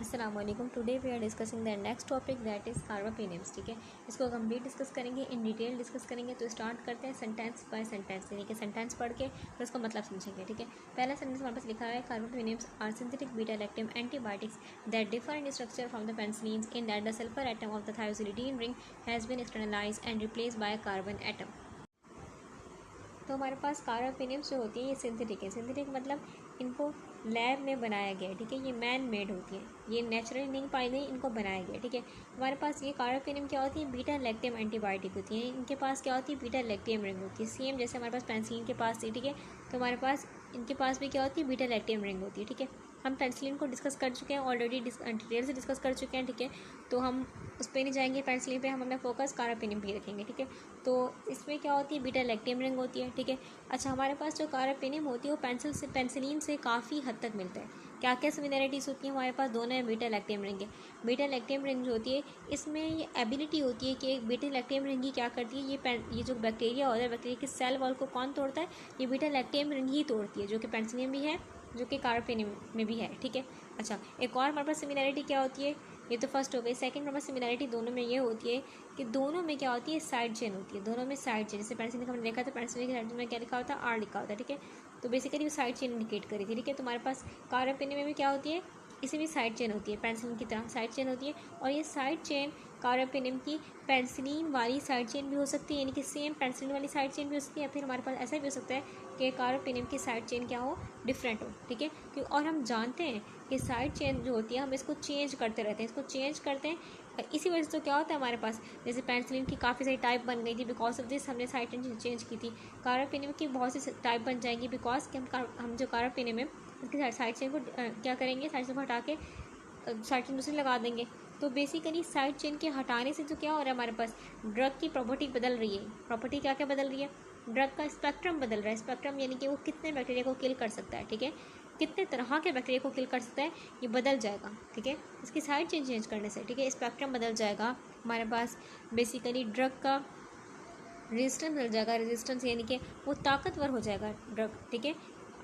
अस्सलामुअलैकुम। Today we are discussing the next topic that is carbapenems. ठीक है, इसको कंप्लीट डिस्कस करेंगे, इन डिटेल डिस्कस करेंगे। तो स्टार्ट करते हैं सेंटेंस बाय सेंटेंस, यानी कि सेंटेंस पढ़ के फिर उसका मतलब समझेंगे। ठीक है, पहला सेंटेंस हमारे पास लिखा है carbapenems are synthetic beta lactam antibiotics that differ in structure from the penicillin in that the sulphur atom of the thiazolidine ring has been externalised and replaced by carbon atom. तो हमारे पास कार्बापेनिम्स जो होती है ये सिंथेटिक है। Synthetic मतलब इनको lab में बनाया गया है। ठीक है, ये मैन मेड होती है, ये नेचुरली नहीं पाई गई, इनको बनाया गया। ठीक है, हमारे पास ये कार्बापेनिम क्या होती है, बीटा लैक्टम एंटीबायोटिक होती है। इनके पास क्या होती है, बीटा लैक्टम रिंग होती है, सेम जैसे हमारे पास पेनिसिलिन के पास थी। ठीक है, तो हमारे पास इनके पास भी क्या होती है, बीटा लैक्टम रिंग होती है। ठीक है, हम पेनिसिलिन को डिस्कस कर चुके हैं ऑलरेडी, डिटेल से डिस्कस कर चुके हैं। ठीक है, तो हम उस पर नहीं जाएंगे, पेनिसिलिन पे हम अपना फोकस कार्बापेनिम पे रखेंगे। ठीक है, तो इसमें क्या होती है, बीटा लैक्टम रिंग होती है। ठीक है, अच्छा, हमारे पास जो कार्बापेनिम होती है वो पेनिसिलिन से काफ़ी हद तक मिलता है। क्या क्या सिमिलरिटीज़ होती हैं हमारे पास, दोनों है बीटा लैक्टम रिंग है। बीटा लैक्टम रिंग जो होती है इसमें ये एबिलिटी होती है कि एक बीटा लैक्टम रिंग ही क्या करती है, ये जो बैक्टीरिया होता है, बैक्टीरिया के सेल वॉल को कौन तोड़ता है, ये बीटा लैक्टम रिंग ही तोड़ती है, जो कि पेनिसिलिन भी है, जो कि कार्बापेनिम में भी है। ठीक है, अच्छा, एक और हमारे पास सिमिलरिटी क्या होती है, ये तो फर्स्ट हो गई। सेकंड हमारे पास सिमिलरिटी दोनों में ये होती है कि दोनों में क्या होती है, साइड चेन होती है। दोनों में साइड चेन, जैसे पेनिसिलिन का हमने देखा था, पेनिसिलिन के साइड में क्या लिखा होता है, आर लिखा होता है। ठीक है, तो बेसिकली वो साइड चेन इंडिकेट करी थी। ठीक है, तो हमारे पास कार्बापेनिम में भी क्या होती है, इसी भी साइड चेन होती है, पेनिसिलिन की तरह साइड चेन होती है। और ये साइड चेन कार्बापेनिम की पेनिसिलिन वाली साइड चेन भी हो सकती है, यानी कि सेम पेनिसिलिन वाली साइड चेन भी हो सकती है, या फिर हमारे पास ऐसा भी हो सकता है कि कार्बापेनिम की साइड चेन क्या हो, डिफरेंट हो। ठीक है, और हम जानते हैं कि साइड चेन जो होती है हम इसको चेंज करते रहते हैं, इसको चेंज करते हैं। इसी वजह से तो क्या होता है हमारे पास, जैसे पेनिसिलिन की काफ़ी सारी टाइप बन गई थी, बिकॉज ऑफ दिस हमने साइड चेन चेंज की थी। कार्बापेनिम की बहुत सी टाइप बन जाएंगी, बिकॉज कि हम जो कार्बापेनिम है उसकी साइड चेन को क्या करेंगे, साइड चेन को हटा के साइड चेन दूसरी लगा देंगे। तो बेसिकली साइड चेन के हटाने से तो क्या हो रहा है, हमारे पास ड्रग की प्रॉपर्टी बदल रही है। प्रॉपर्टी क्या क्या बदल रही है, ड्रग का स्पेक्ट्रम बदल रहा है। स्पेक्ट्रम यानी कि वो कितने बैक्टीरिया को किल कर सकता है। ठीक है, कितने तरह के बैक्टीरिया को किल कर सकता है, ये बदल जाएगा। ठीक है, इसकी साइड चेन चेंज करने से, ठीक है, स्पेक्ट्रम बदल जाएगा। हमारे पास बेसिकली ड्रग का रेजिस्टेंस मिल जाएगा। रेजिस्टेंस यानी कि वो ताकतवर हो जाएगा ड्रग। ठीक है,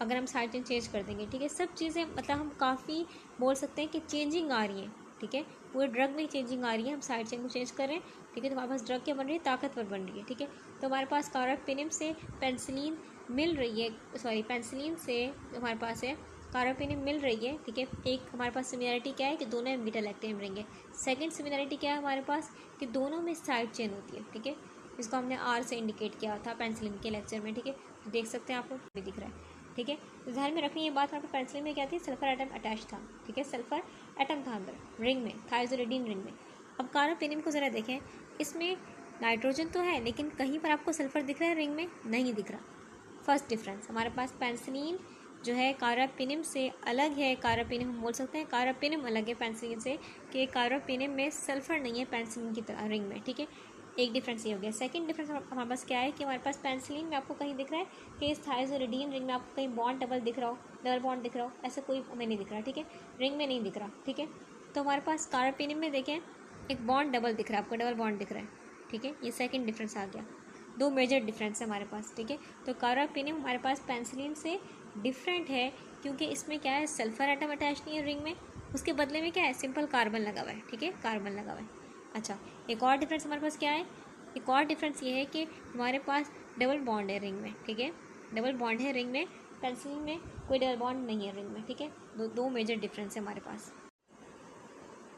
अगर हम साइड चेन चेंज कर देंगे। ठीक है, सब चीज़ें मतलब हम काफ़ी बोल सकते हैं कि चेंजिंग आ रही है। ठीक है, पूरे ड्रग में चेंजिंग आ रही है, हम साइड चेन को चेंज कर रहे हैं। ठीक है, तो हमारे पास ड्रग क्या बन रही है, ताकतवर बन रही है। ठीक है, तो हमारे पास कार्बापेनिम से पेनिसिलिन मिल रही है, सॉरी पेनिसिलिन से हमारे पास है कार्बापेनिम मिल रही है। ठीक है, एक हमारे पास सिमिलरिटी क्या है कि दोनों में बीटा लैक्टम रिंग है। सेकंड सिमिलरिटी क्या है हमारे पास, कि दोनों में साइड चेन होती है। ठीक है, इसको हमने आर से इंडिकेट किया था पेनिसिलिन के लेक्चर में। ठीक है, तो देख सकते हैं आपको भी दिख रहा है। ठीक है, तो ध्यान में रखनी ये बात, हमारे पेनिसिलिन में क्या थी, सल्फर एटम अटैच था। ठीक है, सल्फर एटम था अंदर रिंग में, थायोसिलिडीन रिंग में। अब कार्बापेनिम को ज़रा देखें, इसमें नाइट्रोजन तो है लेकिन कहीं पर आपको सल्फर दिख रहा है, रिंग में नहीं दिख रहा। फर्स्ट डिफरेंस हमारे पास पेनिसिलिन जो है कार्बापेनिम से अलग है। कार्बापेनिम हम बोल सकते हैं कार्बापेनिम अलग है पेनिसिलिन से, कि कार्बापेनिम में सल्फर नहीं है पेनिसिलिन की तरह रिंग में। ठीक है, एक डिफरेंस ये हो गया। सेकंड डिफरेंस हमारे पास क्या है कि हमारे पास पेनिसिलिन में आपको कहीं दिख रहा है कि इस थायोसिलिडीन रिंग में आपको कहीं बॉन्ड डबल दिख रहा हो, डबल बॉन्ड दिख रहा हो, ऐसा कोई हमें नहीं दिख रहा। ठीक है, रिंग में नहीं दिख रहा। ठीक है, तो हमारे पास कार्बापेनिम में देखें एक बॉन्ड डबल दिख रहा है, आपको डबल बॉन्ड दिख रहा है। ठीक है, ये सेकंड डिफरेंस आ गया। दो मेजर डिफरेंस है हमारे पास। ठीक है, तो कार्बापेनिम हमारे पास पेनिसिलिन से डिफरेंट है क्योंकि इसमें क्या है, सल्फर एटम अटैच नहीं है रिंग में, उसके बदले में क्या है, सिंपल कार्बन लगा हुआ है। ठीक है, कार्बन लगा हुआ है। अच्छा, एक और डिफरेंस हमारे पास क्या है, एक और डिफरेंस ये है कि हमारे पास डबल बॉन्ड है रिंग में। ठीक है, डबल बॉन्ड है रिंग में, पेनिसिलिन में कोई डबल बॉन्ड नहीं है रिंग में। ठीक है, दो मेजर डिफरेंस है हमारे पास।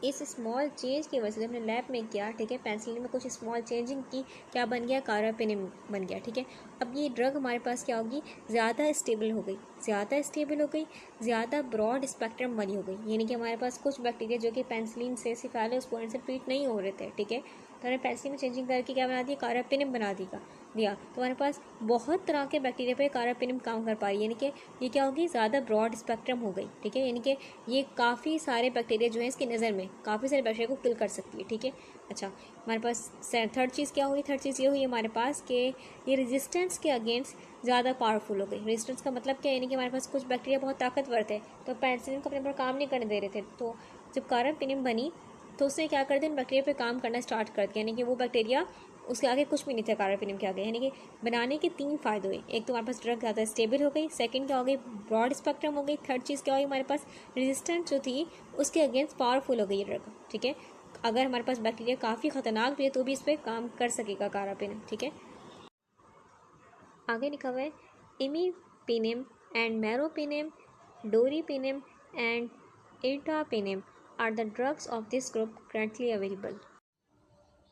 इस स्मॉल चेंज की वजह से हमने लैब में किया। ठीक है, पेनिसिलिन में कुछ स्मॉल चेंजिंग की, क्या बन गया, कार्बापेनिम बन गया। ठीक है, अब ये ड्रग हमारे पास क्या होगी, ज़्यादा स्टेबल हो गई, ज़्यादा स्टेबल हो गई, ज़्यादा ब्रॉड स्पेक्ट्रम वाली हो गई। यानी कि हमारे पास कुछ बैक्टीरिया जो कि पेनिसिलिन से सिफालोस्पोरेन से ट्रीट नहीं हो रहे थे। ठीक है, तो हमने पेनिसिलिन में चेंजिंग करके क्या बना दिया, कार्बापेनिम बना दिया। तो हमारे पास बहुत तरह के बैक्टीरिया पे कार्बापेनिम काम कर पा रही है, यानी कि ये क्या होगी, ज़्यादा ब्रॉड स्पेक्ट्रम हो गई। ठीक है, यानी कि ये काफ़ी सारे बैक्टीरिया जो है इसकी नज़र में काफ़ी सारे बैक्टीरिया को किल कर सकती है। ठीक है, अच्छा, हमारे पास थर्ड चीज़ क्या हुई, थर्ड चीज़ ये हुई हमारे पास कि ये रेजिस्टेंस के अगेंस्ट ज़्यादा पावरफुल हो गई। रेजिस्टेंस का मतलब क्या है, यानी कि हमारे पास कुछ बैक्टीरिया बहुत ताकतवर थे तो पेनिसिलिन को अपने पर काम नहीं करने दे रहे थे। तो जब कार्बापेनिम बनी तो उसने क्या कर दिया, बैक्टीरिया पे काम करना स्टार्ट कर दिया, यानी कि वो बैक्टीरिया उसके आगे कुछ भी नहीं था कार्बापेनियम के आगे, यानी कि बनाने के 3 फ़ायदे हुए। एक तो हमारे पास ड्रग ज़्यादा स्टेबल हो गई, सेकंड क्या हो गई, ब्रॉड स्पेक्ट्रम हो गई, थर्ड चीज़ क्या हो गई, हमारे पास रेजिस्टेंस जो थी उसके अगेंस्ट पावरफुल हो गई ये ड्रग, ठीक है। अगर हमारे पास बैक्टीरिया काफ़ी खतरनाक भी है तो भी इस पर काम कर सकेगा कार्बापेनियम, ठीक है। आगे लिखा हुआ है imipenem and meropenem, doripenem and ertapenem are the drugs of this group currently available.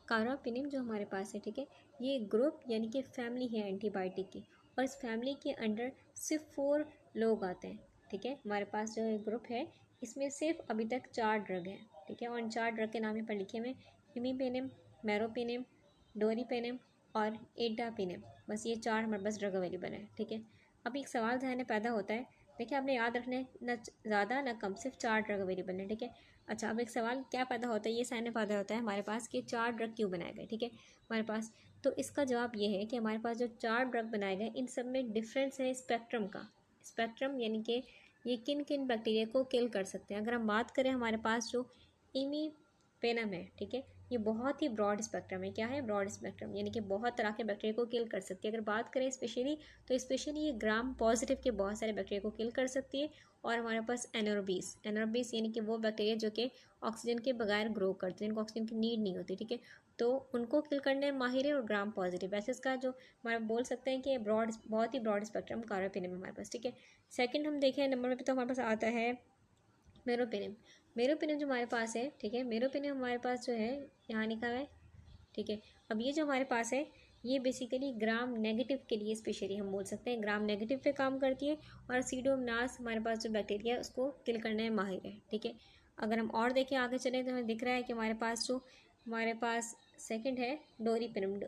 Carbapenem जो हमारे पास है, ठीक है, ये ग्रुप यानी कि फैमिली है एंटीबायोटिक की, और इस फैमिली के अंडर सिर्फ 4 लोग आते हैं, ठीक है। हमारे पास जो ग्रुप है इसमें सिर्फ अभी तक 4 ड्रग हैं, ठीक है, और इन 4 ड्रग के नाम यहाँ पर लिखे हुए इमीपेनियम, मेरोपेनियम, डोरीपेनियम और एडापेनियम। बस ये 4 हमारे पास ड्रग अवेलेबल है, ठीक है। अभी एक सवाल ध्यान में पैदा होता है, देखिए आपने याद रखना है, न ज़्यादा न कम, सिर्फ 4 ड्रग अवेलेबल है, ठीक है। अच्छा, अब एक सवाल क्या पैदा होता है, ये साइन में पैदा होता है हमारे पास कि 4 ड्रग क्यों बनाए गए, ठीक है, हमारे पास। तो इसका जवाब ये है कि हमारे पास जो 4 ड्रग बनाए गए इन सब में डिफरेंस है स्पेक्ट्रम का। स्पेक्ट्रम यानी कि ये किन किन बैक्टीरिया को किल कर सकते हैं। अगर हम बात करें हमारे पास जो इमीपेनम है, ठीक है, ये बहुत ही ब्रॉड स्पेक्ट्रम है। क्या है, ब्रॉड स्पेक्ट्रम, यानी कि बहुत तरह के बैक्टीरिया को किल कर सकती है। अगर बात करें स्पेशली तो स्पेशली ये ग्राम पॉजिटिव के बहुत सारे बैक्टीरिया को किल कर सकती है। और हमारे पास एनारोबीस यानी कि वो बैक्टीरिया जो कि ऑक्सीजन के बगैर ग्रो करते हैं, इनको ऑक्सीजन की नीड नहीं होती, ठीक है, तो उनको किल करने में माहिर है। और ग्राम पॉजिटिव, वैसे इसका जो हमारा बोल सकते हैं कि बहुत ही ब्रॉड स्पेक्ट्रम कार्बापेनियम में हमारे पास, ठीक है। सेकंड हम देखें नंबर में तो हमारे पास आता है मेरोपेनियम जो हमारे पास है, ठीक है, मेरोपेनियम हमारे पास जो है यहाँ लिखा हुआ है, ठीक है। अब ये जो हमारे पास है ये बेसिकली ग्राम नेगेटिव के लिए स्पेशली हम बोल सकते हैं, ग्राम नेगेटिव पे काम करती है। और सीडोमोनास हमारे पास जो बैक्टीरिया है उसको किल करने में माहिर है, ठीक है। अगर हम और देखें आगे चले तो हमें दिख रहा है कि हमारे पास सेकंड है डोरीपेनियम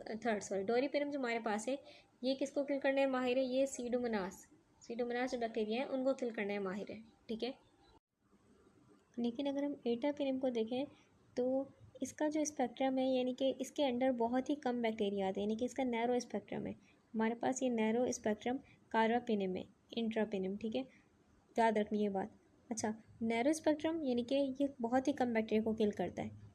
जो हमारे पास है ये किसको किल करने में माहिर है, ये सीडोमोनास जो बैक्टीरिया है उनको किल करने में माहिर है, ठीक है। लेकिन अगर हम एटापेनियम को देखें तो इसका जो स्पेक्ट्रम है यानी कि इसके अंडर बहुत ही कम बैक्टीरिया आते हैं, यानी कि इसका नैरो स्पेक्ट्रम है। हमारे पास ये नैरो स्पेक्ट्रम कार्बापेनियम है, इंट्रापेनियम, ठीक है, याद रखनी ये बात। अच्छा, नैरो स्पेक्ट्रम यानी कि ये बहुत ही कम बैक्टीरिया को किल करता है।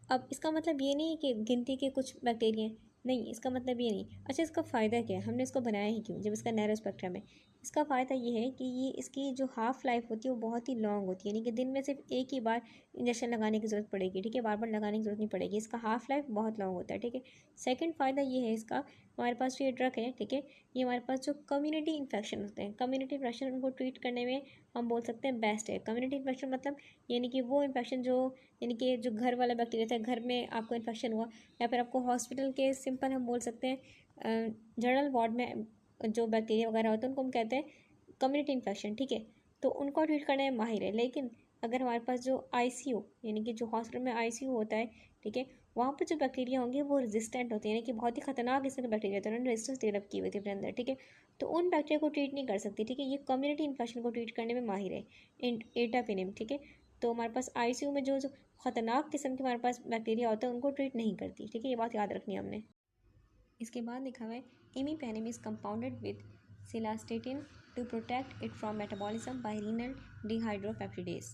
अब इसका मतलब ये नहीं है कि गिनती के कुछ बैक्टीरिया हैं, नहीं, इसका मतलब ये नहीं। अच्छा, इसका फ़ायदा क्या है, हमने इसको बनाया ही क्यों जब इसका नैरो स्पेक्ट्रम है। इसका फ़ायदा ये है कि ये इसकी जो हाफ़ लाइफ होती है वो बहुत ही लॉन्ग होती है, यानी कि दिन में सिर्फ एक ही बार इंजेक्शन लगाने की ज़रूरत पड़ेगी, ठीक है, बार बार लगाने की ज़रूरत नहीं पड़ेगी। इसका हाफ़ लाइफ बहुत लॉन्ग होता है, ठीक है। सेकंड फ़ायदा ये है इसका, हमारे पास जो ये ड्रग है, ठीक है, ये हमारे पास जो कम्युनिटी इन्फेक्शन होते हैं, कम्युनिटी इन्फेक्शन उनको ट्रीट करने में हम बोल सकते हैं बेस्ट है। कम्युनिटी इन्फेक्शन मतलब यानी कि वो इन्फेक्शन जो यानी कि जो घर वाला बैक्टीरिया था, घर में आपको इन्फेक्शन हुआ, या फिर आपको हॉस्पिटल के सिंपल हम बोल सकते हैं जनरल वार्ड में जो बैक्टीरिया वगैरह होते हैं उनको हम कहते हैं कम्युनिटी इन्फेक्शन, ठीक है, तो उनको ट्रीट करने में माहिर है। लेकिन अगर हमारे पास जो आईसीयू यानी कि जो हॉस्पिटल में आईसीयू होता है, ठीक है, वहाँ पर जो बैक्टीरिया होंगे वो रेजिस्टेंट होते हैं, यानी कि बहुत ही खतरनाक किस्म के बैक्टीरिया होते हैं, उन्होंने रेजिस्टेंस डेवलप की हुई थी अपने अंदर, ठीक है, तो उन बैक्टीरिया को ट्रीट नहीं कर सकती, ठीक है। ये कम्युनिटी इन्फेक्शन को ट्रीट करने में माहिर है एटापेनियम, ठीक है। तो हमारे पास आईसीयू में जो खतरनाक किस्म के हमारे पास बैक्टीरिया होता है उनको ट्रीट नहीं करती, ठीक है, ये बात याद रखनी है हमने। इसके बाद लिखा हुआ है imipenem is compounded with cilastatin to protect it from metabolism by renal dehydropeptidase.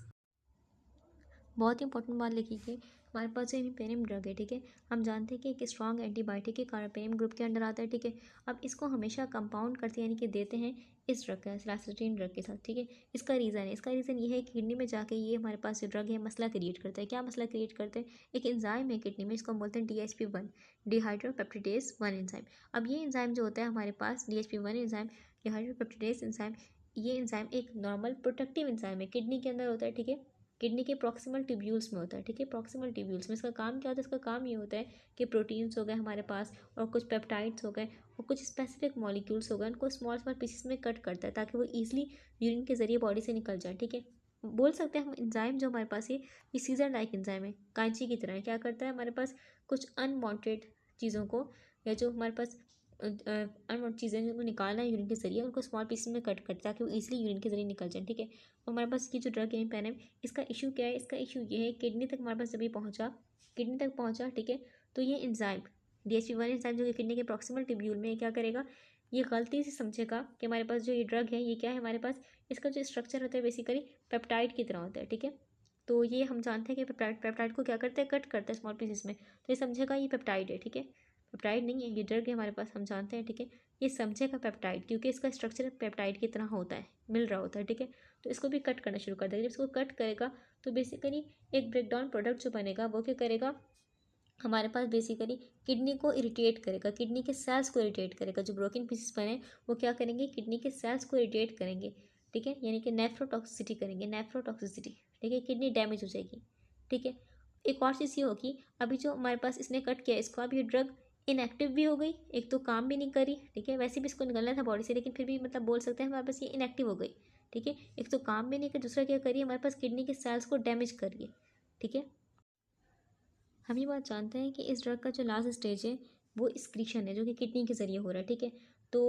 बहुत ही इंपॉर्टेंट बात लिखी कि हमारे पास जो इमीपेनियम ड्रग है, ठीक है, हम जानते हैं कि एक स्ट्रॉन्ग एंटीबायोटिक के कार्बापेनियम ग्रुप के अंडर आता है, ठीक है। अब इसको हमेशा कंपाउंड करते हैं यानी कि देते हैं इस ड्रग का सिलास्टेटिन ड्रग के साथ, ठीक है। इसका रीज़न ये है कि किडनी में जाके ये हमारे पास जो ड्रग है मसला क्रिएट करता है। क्या मसला क्रिएट करते हैं, एक एंजाइम है किडनी में, इसको हम बोलते हैं DHP1, डिहाइड्रोपेप्टिडेज 1 एंजाइम। अब ये एंजाइम जो होता है हमारे पास DHP1 एंजाइम, डिहाइड्रोपेप्टिडेज एंजाइम, ये एंजाइम एक नॉर्मल प्रोटेक्टिव एंजाइम है, किडनी के अंदर होता है, ठीक है, किडनी के प्रॉक्सिमल ट्यूब्यूल्स में होता है, ठीक है, प्रॉक्सिमल ट्यूब्यूल्स में। इसका काम क्या होता है, इसका काम ये होता है कि प्रोटीन्स हो गए हमारे पास और कुछ पेप्टाइड्स हो गए और कुछ स्पेसिफिक मॉलिक्यूल्स हो गए, उनको स्मॉल स्मॉल पीसेस में कट करता है ताकि वो ईजिली यूरिन के जरिए बॉडी से निकल जाए, ठीक है। बोल सकते हैं हम एंजाइम जो हमारे पास ये सीजर लाइक एंजाइम है, कैंची की तरह है। क्या करता है, हमारे पास कुछ अनवांटेड चीज़ों को या जो हमारे पास अनवांटेड चीज़ें जिनको निकालना है यूरिन के जरिए उनको स्मॉल पीसेस में कट करता है ताकि वो ईजिली यूरिन के जरिए निकल जाए, ठीक है। और हमारे पास ये जो ड्रग है पेनिम, इसका इशू क्या है, इसका इशू ये है किडनी तक हमारे पास जब ये किडनी तक पहुंचा, ठीक है, तो ये एंजाइम DHP1 एंजाइम जो कि किडनी के प्रॉक्सिमल ट्यूब्यूल में क्या करेगा, ये गलती से समझेगा कि हमारे पास जो ये ड्रग है ये क्या है, हमारे पास इसका जो स्ट्रक्चर होता है बेसिकली पेप्टाइड की तरह होता है, ठीक है। तो ये हम जानते हैं कि पेप्टाइड को क्या करता है, कट करता है स्मॉल पीसेस में, तो ये समझेगा ये पेप्टाइड है, ठीक है, पेप्टाइड नहीं है, ये ड्रग है हमारे पास, हम जानते हैं, ठीक है। ये समझेगा पेप्टाइड क्योंकि इसका स्ट्रक्चर पेप्टाइड की तरह होता है, मिल रहा होता है, ठीक है। तो इसको भी कट करना शुरू कर देगा। जब इसको कट करेगा तो बेसिकली एक ब्रेकडाउन प्रोडक्ट जो बनेगा वो क्या करेगा, हमारे पास बेसिकली किडनी को इरिटेट करेगा, किडनी के सेल्स को इरिटेट करेगा। जो ब्रोकन पीसेस बने वो क्या करेंगे, किडनी के सेल्स को इरिटेट करेंगे, ठीक है, यानी कि नेफ्रोटॉक्सिसिटी करेंगे, नेफ्रोटॉक्सिसिटी, ठीक है, किडनी डैमेज हो जाएगी, ठीक है। एक और चीज़ ये होगी, अभी जो हमारे पास इसने कट किया इसको, अब ये ड्रग इनएक्टिव भी हो गई, एक तो काम भी नहीं करी, ठीक है, वैसे भी इसको निकलना था बॉडी से, लेकिन फिर भी मतलब बोल सकते हैं हमारे पास ये इनएक्टिव हो गई, ठीक है। एक तो काम भी नहीं कर, दूसरा क्या करिए, हमारे पास किडनी के सेल्स को डैमेज करिए, ठीक है। हम ये बात जानते हैं कि इस ड्रग का जो लास्ट स्टेज है वो एक्सक्रीशन है, जो कि किडनी के ज़रिए हो रहा है, ठीक है। तो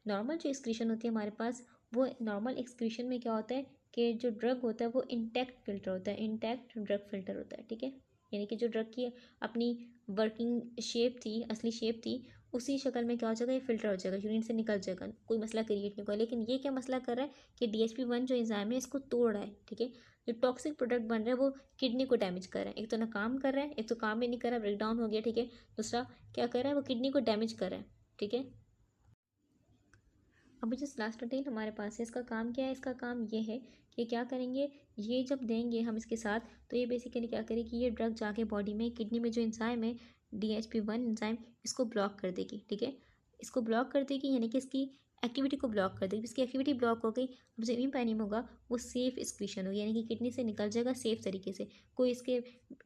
नॉर्मल जो एक्सक्रीशन होती है हमारे पास, वो नॉर्मल एक्सक्रीशन में क्या होता है कि जो ड्रग होता है वो इंटैक्ट फिल्टर होता है, इंटैक्ट ड्रग फिल्टर होता है, ठीक है। यानी कि जो ड्रग की अपनी वर्किंग शेप थी, असली शेप थी, उसी शक्ल में क्या हो जाएगा, ये फिल्टर हो जाएगा, यूरिन से निकल जाएगा, कोई मसला क्रिएट नहीं होगा। लेकिन ये क्या मसला कर रहा है कि DHP1 जो एंजाइम है इसको तोड़ रहा है, ठीक है। जो टॉक्सिक प्रोडक्ट बन रहा है वो किडनी को डैमेज कर रहा है, एक तो ना काम कर रहा है, एक तो काम भी नहीं कर रहा, ब्रेक डाउन हो गया, ठीक है। दूसरा क्या कर रहा है, वो किडनी को डैमेज कर रहा है, ठीक है। अभी जो स्लास्टोटेन हमारे पास है, इसका काम क्या है, इसका काम ये है कि क्या करेंगे, ये जब देंगे हम इसके साथ, तो ये बेसिकली क्या करेगी, ये ड्रग जाके बॉडी में, किडनी में जो एंजाइम है DHP1 एंजाइम, इसको ब्लॉक कर देगी, ठीक है। इसको ब्लॉक कर देगी यानी कि इसकी एक्टिविटी को ब्लॉक कर देगी। इसकी एक्टिविटी ब्लॉक हो गई, अब जो इमीपेनिम होगा वो सेफ एक्सक्रीशन होगी, यानी कि किडनी से निकल जाएगा सेफ तरीके से। कोई इसके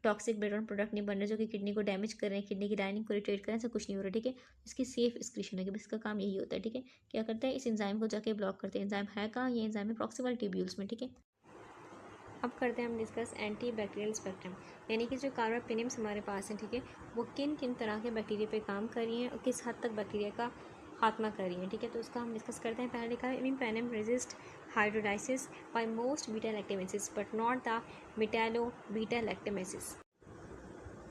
टॉक्सिक ब्रेकडाउन प्रोडक्ट नहीं बन रहे जो कि किडनी को डैमेज कर रहे हैं, किडनी की लाइनिंग को इरिटेट कर रहे हैं, ऐसा कुछ नहीं हो रहा, ठीक है। इसकी सेफ एक्सक्रीशन होगी, बस इसका काम यही होता है, ठीक है। क्या करता है, इस एंजाइम को जाके ब्लॉक करते हैं। एंजाइम है कहाँ, ये एंजाइम है प्रॉक्सिमल ट्यूब्यूल्स में, ठीक है। अब करते हैं हम डिस्कस एंटी बैक्टीरियल स्पेक्ट्रम, यानी कि जो कार्बापेनिम्स हमारे पास हैं, ठीक है, वो किन किन तरह के बैक्टीरिया पे काम कर रही हैं और किस हद तक बैक्टीरिया का खात्मा कर रही हैं, ठीक है। तो उसका हम डिस्कस करते हैं। पहले लिखा है imipenem resist hydrolysis by most beta lactamases but not the metallo beta lactamases.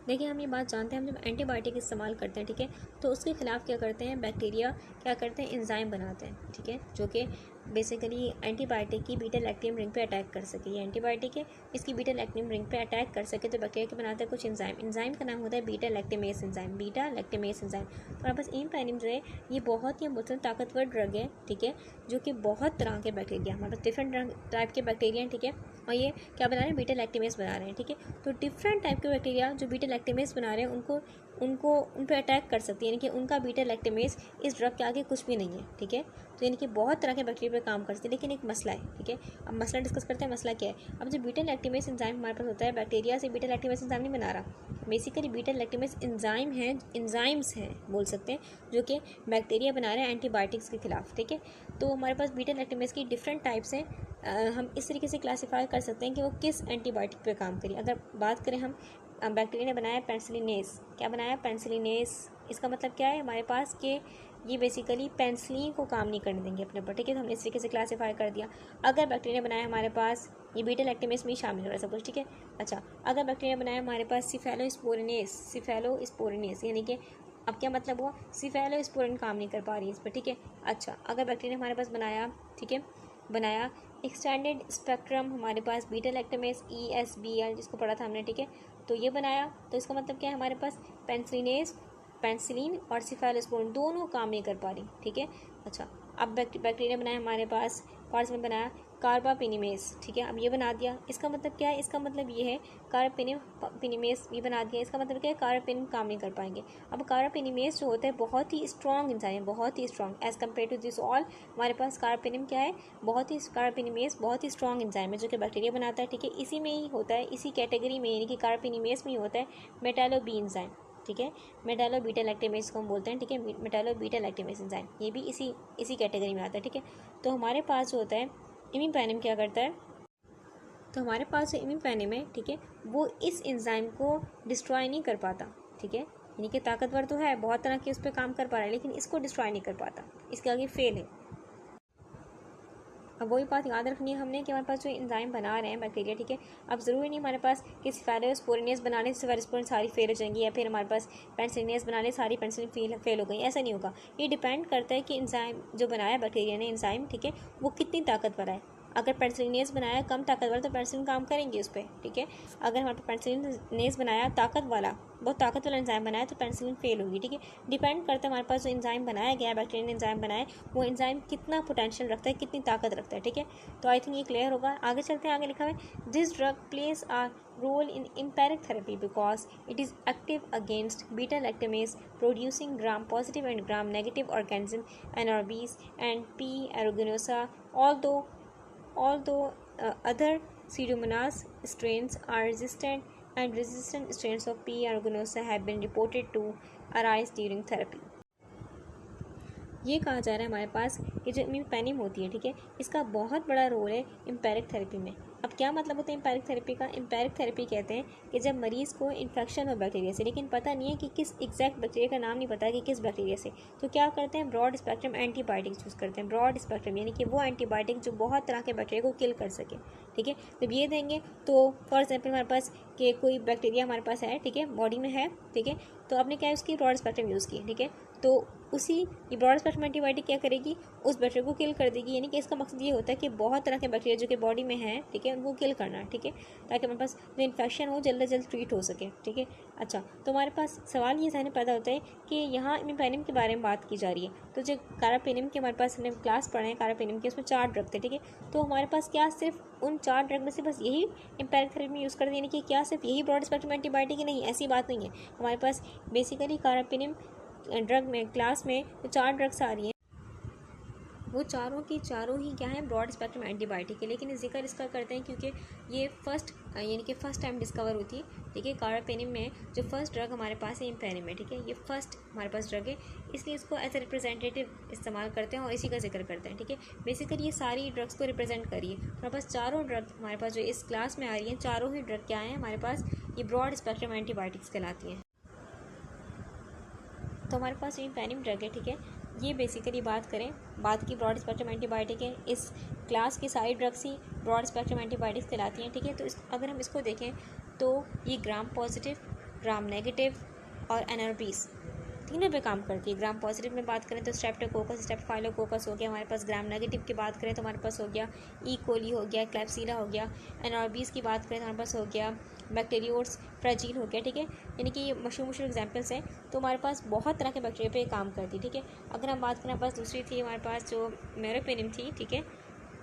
देखिए हम ये बात जानते हैं, हम जब एंटीबायोटिक इस्तेमाल करते हैं, ठीक है, तो उसके खिलाफ क्या करते हैं, बैक्टीरिया क्या करते हैं, एंजाइम बनाते हैं, ठीक है, जो कि बेसिकली एंटीबायोटिक की बीटा लैक्टियम रिंग पे अटैक कर सके। ये एंटीबायोटिक है, इसकी बीटा लैक्टियम रिंग पे अटैक कर सके तो बैक्टीरिया के बनाते हैं कुछ एंजाइम। एंजाइम का नाम होता है बीटा लैक्टेमेस एंजाइम, बीटा लैक्टेमेस एंजाइम। तो हमारे पास इमीपेनिम जो है ये बहुत ही मतलब ताकतवर ड्रग है, ठीक है, जो कि बहुत तरह के बैक्टीरिया, हमारे पास डिफरेंट टाइप के बैक्टीरिया हैं, ठीक है, और ये क्या बना रहे हैं, बीटा लैक्टेमेस बना रहे हैं, ठीक है। तो डिफरेंट टाइप के बैक्टीरिया जो बीटा लैक्टेमेस बना रहे हैं उनको उन पर अटैक कर सकती है, यानी कि उनका बीटा लैक्टेमेस इस ड्रग के आगे कुछ भी नहीं है, ठीक है। तो यानी कि बहुत तरह के बैक्टीरिया पे काम करती है, लेकिन एक मसला है, ठीक है। अब मसला डिस्कस करते हैं, मसला क्या है। अब जो बीटा लैक्टेमेस एंजाइम हमारे पास होता है, बैक्टीरिया से बीटा लैक्टेमेस एंजाइम नहीं बना रहा, बेसिकली बीटा लैक्टेमेस एंजाइम है, एंजाइम्स हैं बोल सकते हैं, जो कि बैक्टीरिया बना रहे हैं एंटीबायोटिक्स के खिलाफ, ठीक है। तो हमारे पास बीटा लैक्टेमेस की डिफरेंट टाइप्स हैं, हम इस तरीके से क्लासीफाई कर सकते हैं कि वो किस एंटीबायोटिक पे काम करें। अगर बात करें हम, बैक्टीरिया ने बनाया पेनिसिलिनेस, क्या बनाया, पेनिसिलिनेस, इसका मतलब क्या है हमारे पास कि ये बेसिकली पेनिसिलिन को काम नहीं करने देंगे अपने ऊपर, ठीक है। तो हमने इस तरीके से क्लासीफाई कर दिया। अगर बैक्टीरिया ने बनाया हमारे पास, ये बीटा लैक्टेमेस में शामिल हो रहा है सब कुछ, ठीक है। अच्छा, अगर बैक्टीरिया ने बनाया हमारे पास सिफेलोस्पोरिनेस, सिफेलोस्पोरिनेस, यानी कि अब क्या मतलब हुआ, सिफेलोस्पोरिन काम नहीं कर पा रही है इस पर, ठीक है। अच्छा, अगर बैक्टीरिया ने हमारे पास बनाया, ठीक है, बनाया एक्सटेंडेड स्पेक्ट्रम हमारे पास बीटा लैक्टेमेस ESBL, जिसको पढ़ा था हमने, ठीक है, तो ये बनाया, तो इसका मतलब क्या है, हमारे पास पेनिसिलिनेस, पेनिसिलिन और सिफेलोस्पोरिन दोनों काम नहीं कर पा रही, ठीक है। अच्छा, अब बैक्टीरिया बनाया हमारे पास, कौन में बनाया, कार्बापेनिमेस, ठीक है। अब ये बना दिया, इसका मतलब क्या है, इसका मतलब ये है कार्बापेनिमेस ये बना दिया, इसका मतलब क्या है, कार्बापेनिम काम नहीं कर पाएंगे। अब कार्बापेनिमेस जो होता है बहुत ही स्ट्रॉन्ग एंजाइम है, बहुत ही strong as compare to this all. हमारे पास कार्बापेनिम क्या है, कार्बापेनिमेस बहुत ही स्ट्रॉन्ग एंजाइम है जो कि बैक्टीरिया बनाता है, ठीक है। इसी में ही होता है, इसी कैटेगरी में, यानी कि कार्बापेनिमेस में ही होता है मेटालो बी एंजाइम, ठीक है, मेटालो बीटा लैक्टेमेस को हम बोलते हैं, ठीक है, मेटालो बीटा लैक्टेमेस एंजाइम, ये भी इसी कैटेगरी में आता है, ठीक है। तो हमारे पास जो होता है इमीपेनिम क्या करता है, तो हमारे पास जो इमीपेनिम है, ठीक है, वो इस एंजाइम को डिस्ट्रॉय नहीं कर पाता, ठीक है, यानी कि ताकतवर तो है, बहुत तरह के उस पर काम कर पा रहा है, लेकिन इसको डिस्ट्रॉय नहीं कर पाता, इसके आगे फेल है। अब वही बात याद रखनी है हमने कि हमारे पास जो एंजाइम बना रहे हैं बैक्टीरिया, ठीक है, अब ज़रूरी नहीं हमारे पास कि सिफेलोस्पोरिनेस बनाने से सिफेलोस्पोरिन सारी फेल हो जाएंगी, या फिर हमारे पास पेनिसिलिनेस बनाने सारी पेनिसिलिन फेल हो गई, ऐसा नहीं होगा। ये डिपेंड करता है कि एंजाइम जो बनाया बैक्टीरिया ने एंजाइम, ठीक है, वो कितनी ताकतवर है, अगर पेनिसिलिनेज बनाया कम ताकत वाला तो पेनिसिलिन काम करेंगे उस पर, ठीक है। अगर हमारे पास पेनिसिलिनेज बनाया ताकत वाला, बहुत ताकत वाला एंजाइम बनाया तो पेनिसिलिन फेल होगी, ठीक है। डिपेंड करता है हमारे पास जो एंजाइम बनाया गया, बैक्टीरियन एंजाइम बनाए, वो एंजाइम कितना पोटेंशियल रखता है, कितनी ताकत रखता है, ठीक है। तो आई थिंक ये क्लियर होगा। आगे चलते हैं, आगे लिखा हुआ है this drug place a role in empiric therapy because it is active against beta lactamase producing gram positive and gram negative organism anaerobes and P. aeruginosa. Although other Pseudomonas strains are resistant, and resistant strains of P. aeruginosa have been reported to arise during therapy. ये कहा जा रहा है हमारे पास कि जो इम्यूपेनिम होती है, ठीक है, इसका बहुत बड़ा रोल है एम्पेरिक थेरेपी में। अब क्या मतलब होता है एम्पेरिक थेरेपी का? एम्पेरिक थेरेपी कहते हैं कि जब मरीज़ को इन्फेक्शन हो बैक्टीरिया से, लेकिन पता नहीं है कि किस एग्जैक्ट बैक्टीरिया का नाम नहीं पता है कि किस बैक्टीरिया से, तो क्या करते हैं, ब्रॉड स्पेक्ट्रम एंटीबायोटिक्स यूज़ करते हैं। ब्रॉड स्पेक्ट्रम यानी कि वो एंटीबायोटिक जो बहुत तरह के बैक्टीरिया को किल कर सके, ठीक है। जब ये देंगे तो फॉर एग्जाम्पल हमारे पास कि कोई बैक्टीरिया हमारे पास है, ठीक है, बॉडी में है, ठीक है, तो आपने क्या उसकी ब्रॉड स्पेक्ट्रम यूज़ की, ठीक है, तो उसी ये ब्रॉड स्पेक्ट्रम एंटीबायोटिक क्या करेगी, उस बैक्टीरिया को किल कर देगी। यानी कि इसका मकसद ये होता है कि बहुत तरह के बैक्टीरिया जो कि बॉडी में हैं, ठीक है, उनको किल करना, ठीक है, ताकि हमारे पास जो इन्फेक्शन हो जल्द से जल्द ट्रीट हो सके, ठीक है। अच्छा, तो हमारे पास सवाल ये जहन में पैदा होता है कि यहाँ इम्यूपेनिम के बारे में बात की जा रही है, तो जो कारापेनिम के हमारे पास हमने क्लास पढ़े हैं कारापेनिम के, उसमें 4 ड्रग थे, ठीक है। तो हमारे पास क्या सिर्फ उन 4 ड्रग में से बस यही एम्पेरिक थेरेपी में यूज़ करते हैं, यानी कि क्या सिर्फ यही ब्रॉड स्पेक्ट्रम एंटीबायोटिक ही? नहीं, ऐसी बात नहीं है। हमारे पास बेसिकली कारापेनिम ड्रग में क्लास में जो 4 ड्रग्स आ रही हैं वो चारों की चारों ही क्या है, ब्रॉड स्पेक्ट्रम एंटीबायोटिक है। लेकिन जिक्र इसका करते हैं क्योंकि ये यानी कि फर्स्ट टाइम डिस्कवर होती है, ठीक है। कारापेनिम में जो फर्स्ट ड्रग हमारे पास है इम्पेनिम है, ठीक है, ये फर्स्ट हमारे पास ड्रग है, इसलिए इसको एज ए रिप्रेजेंटेटिव इस्तेमाल करते हैं और इसी का जिक्र करते हैं, ठीक है। बेसिकली ये सारी ड्रग्स को रिप्रेजेंट करिए। हमारे पास चारों ड्रग हमारे पास जो इस क्लास में आ रही हैं, चारों ही ड्रग क्या है हमारे पास, ये ब्रॉड स्पेक्ट्रम एंटीबायोटिक्स कहलाती हैं। तो हमारे पास इम्पेनिम ड्रग है, ठीक है, ये बेसिकली बात की ब्रॉड स्पेक्ट्रम एंटीबायोटिक है। इस क्लास की सारी ड्रग्स ही ब्रॉड स्पेक्ट्रम एंटीबायोटिक्स कहलाती हैं, ठीक है। तो अगर हम इसको देखें तो ये ग्राम पॉजिटिव, ग्राम नेगेटिव और एनारोबीस तीनों पे काम करती है। ग्राम पॉजिटिव में बात करें तो स्ट्रेप्टोकोकस, स्टेफाइलोकोकस हो गया हमारे पास। ग्राम नेगेटिव की बात करें तो हमारे पास हो गया ई कोली हो गया, क्लैप्सिला हो गया। एनारोबीस की बात करें तो हमारे पास हो गया बैक्टीरियोट्स फ्रेजिल हो गया, ठीक है। यानी कि ये मशहूर एग्जाम्पल्स हैं। तो हमारे पास बहुत तरह के बैक्टीरिया पे काम करती है, ठीक है। अगर हम बात करें, हमारे पास दूसरी थी हमारे पास जो मेरोपेनिम थी, ठीक है,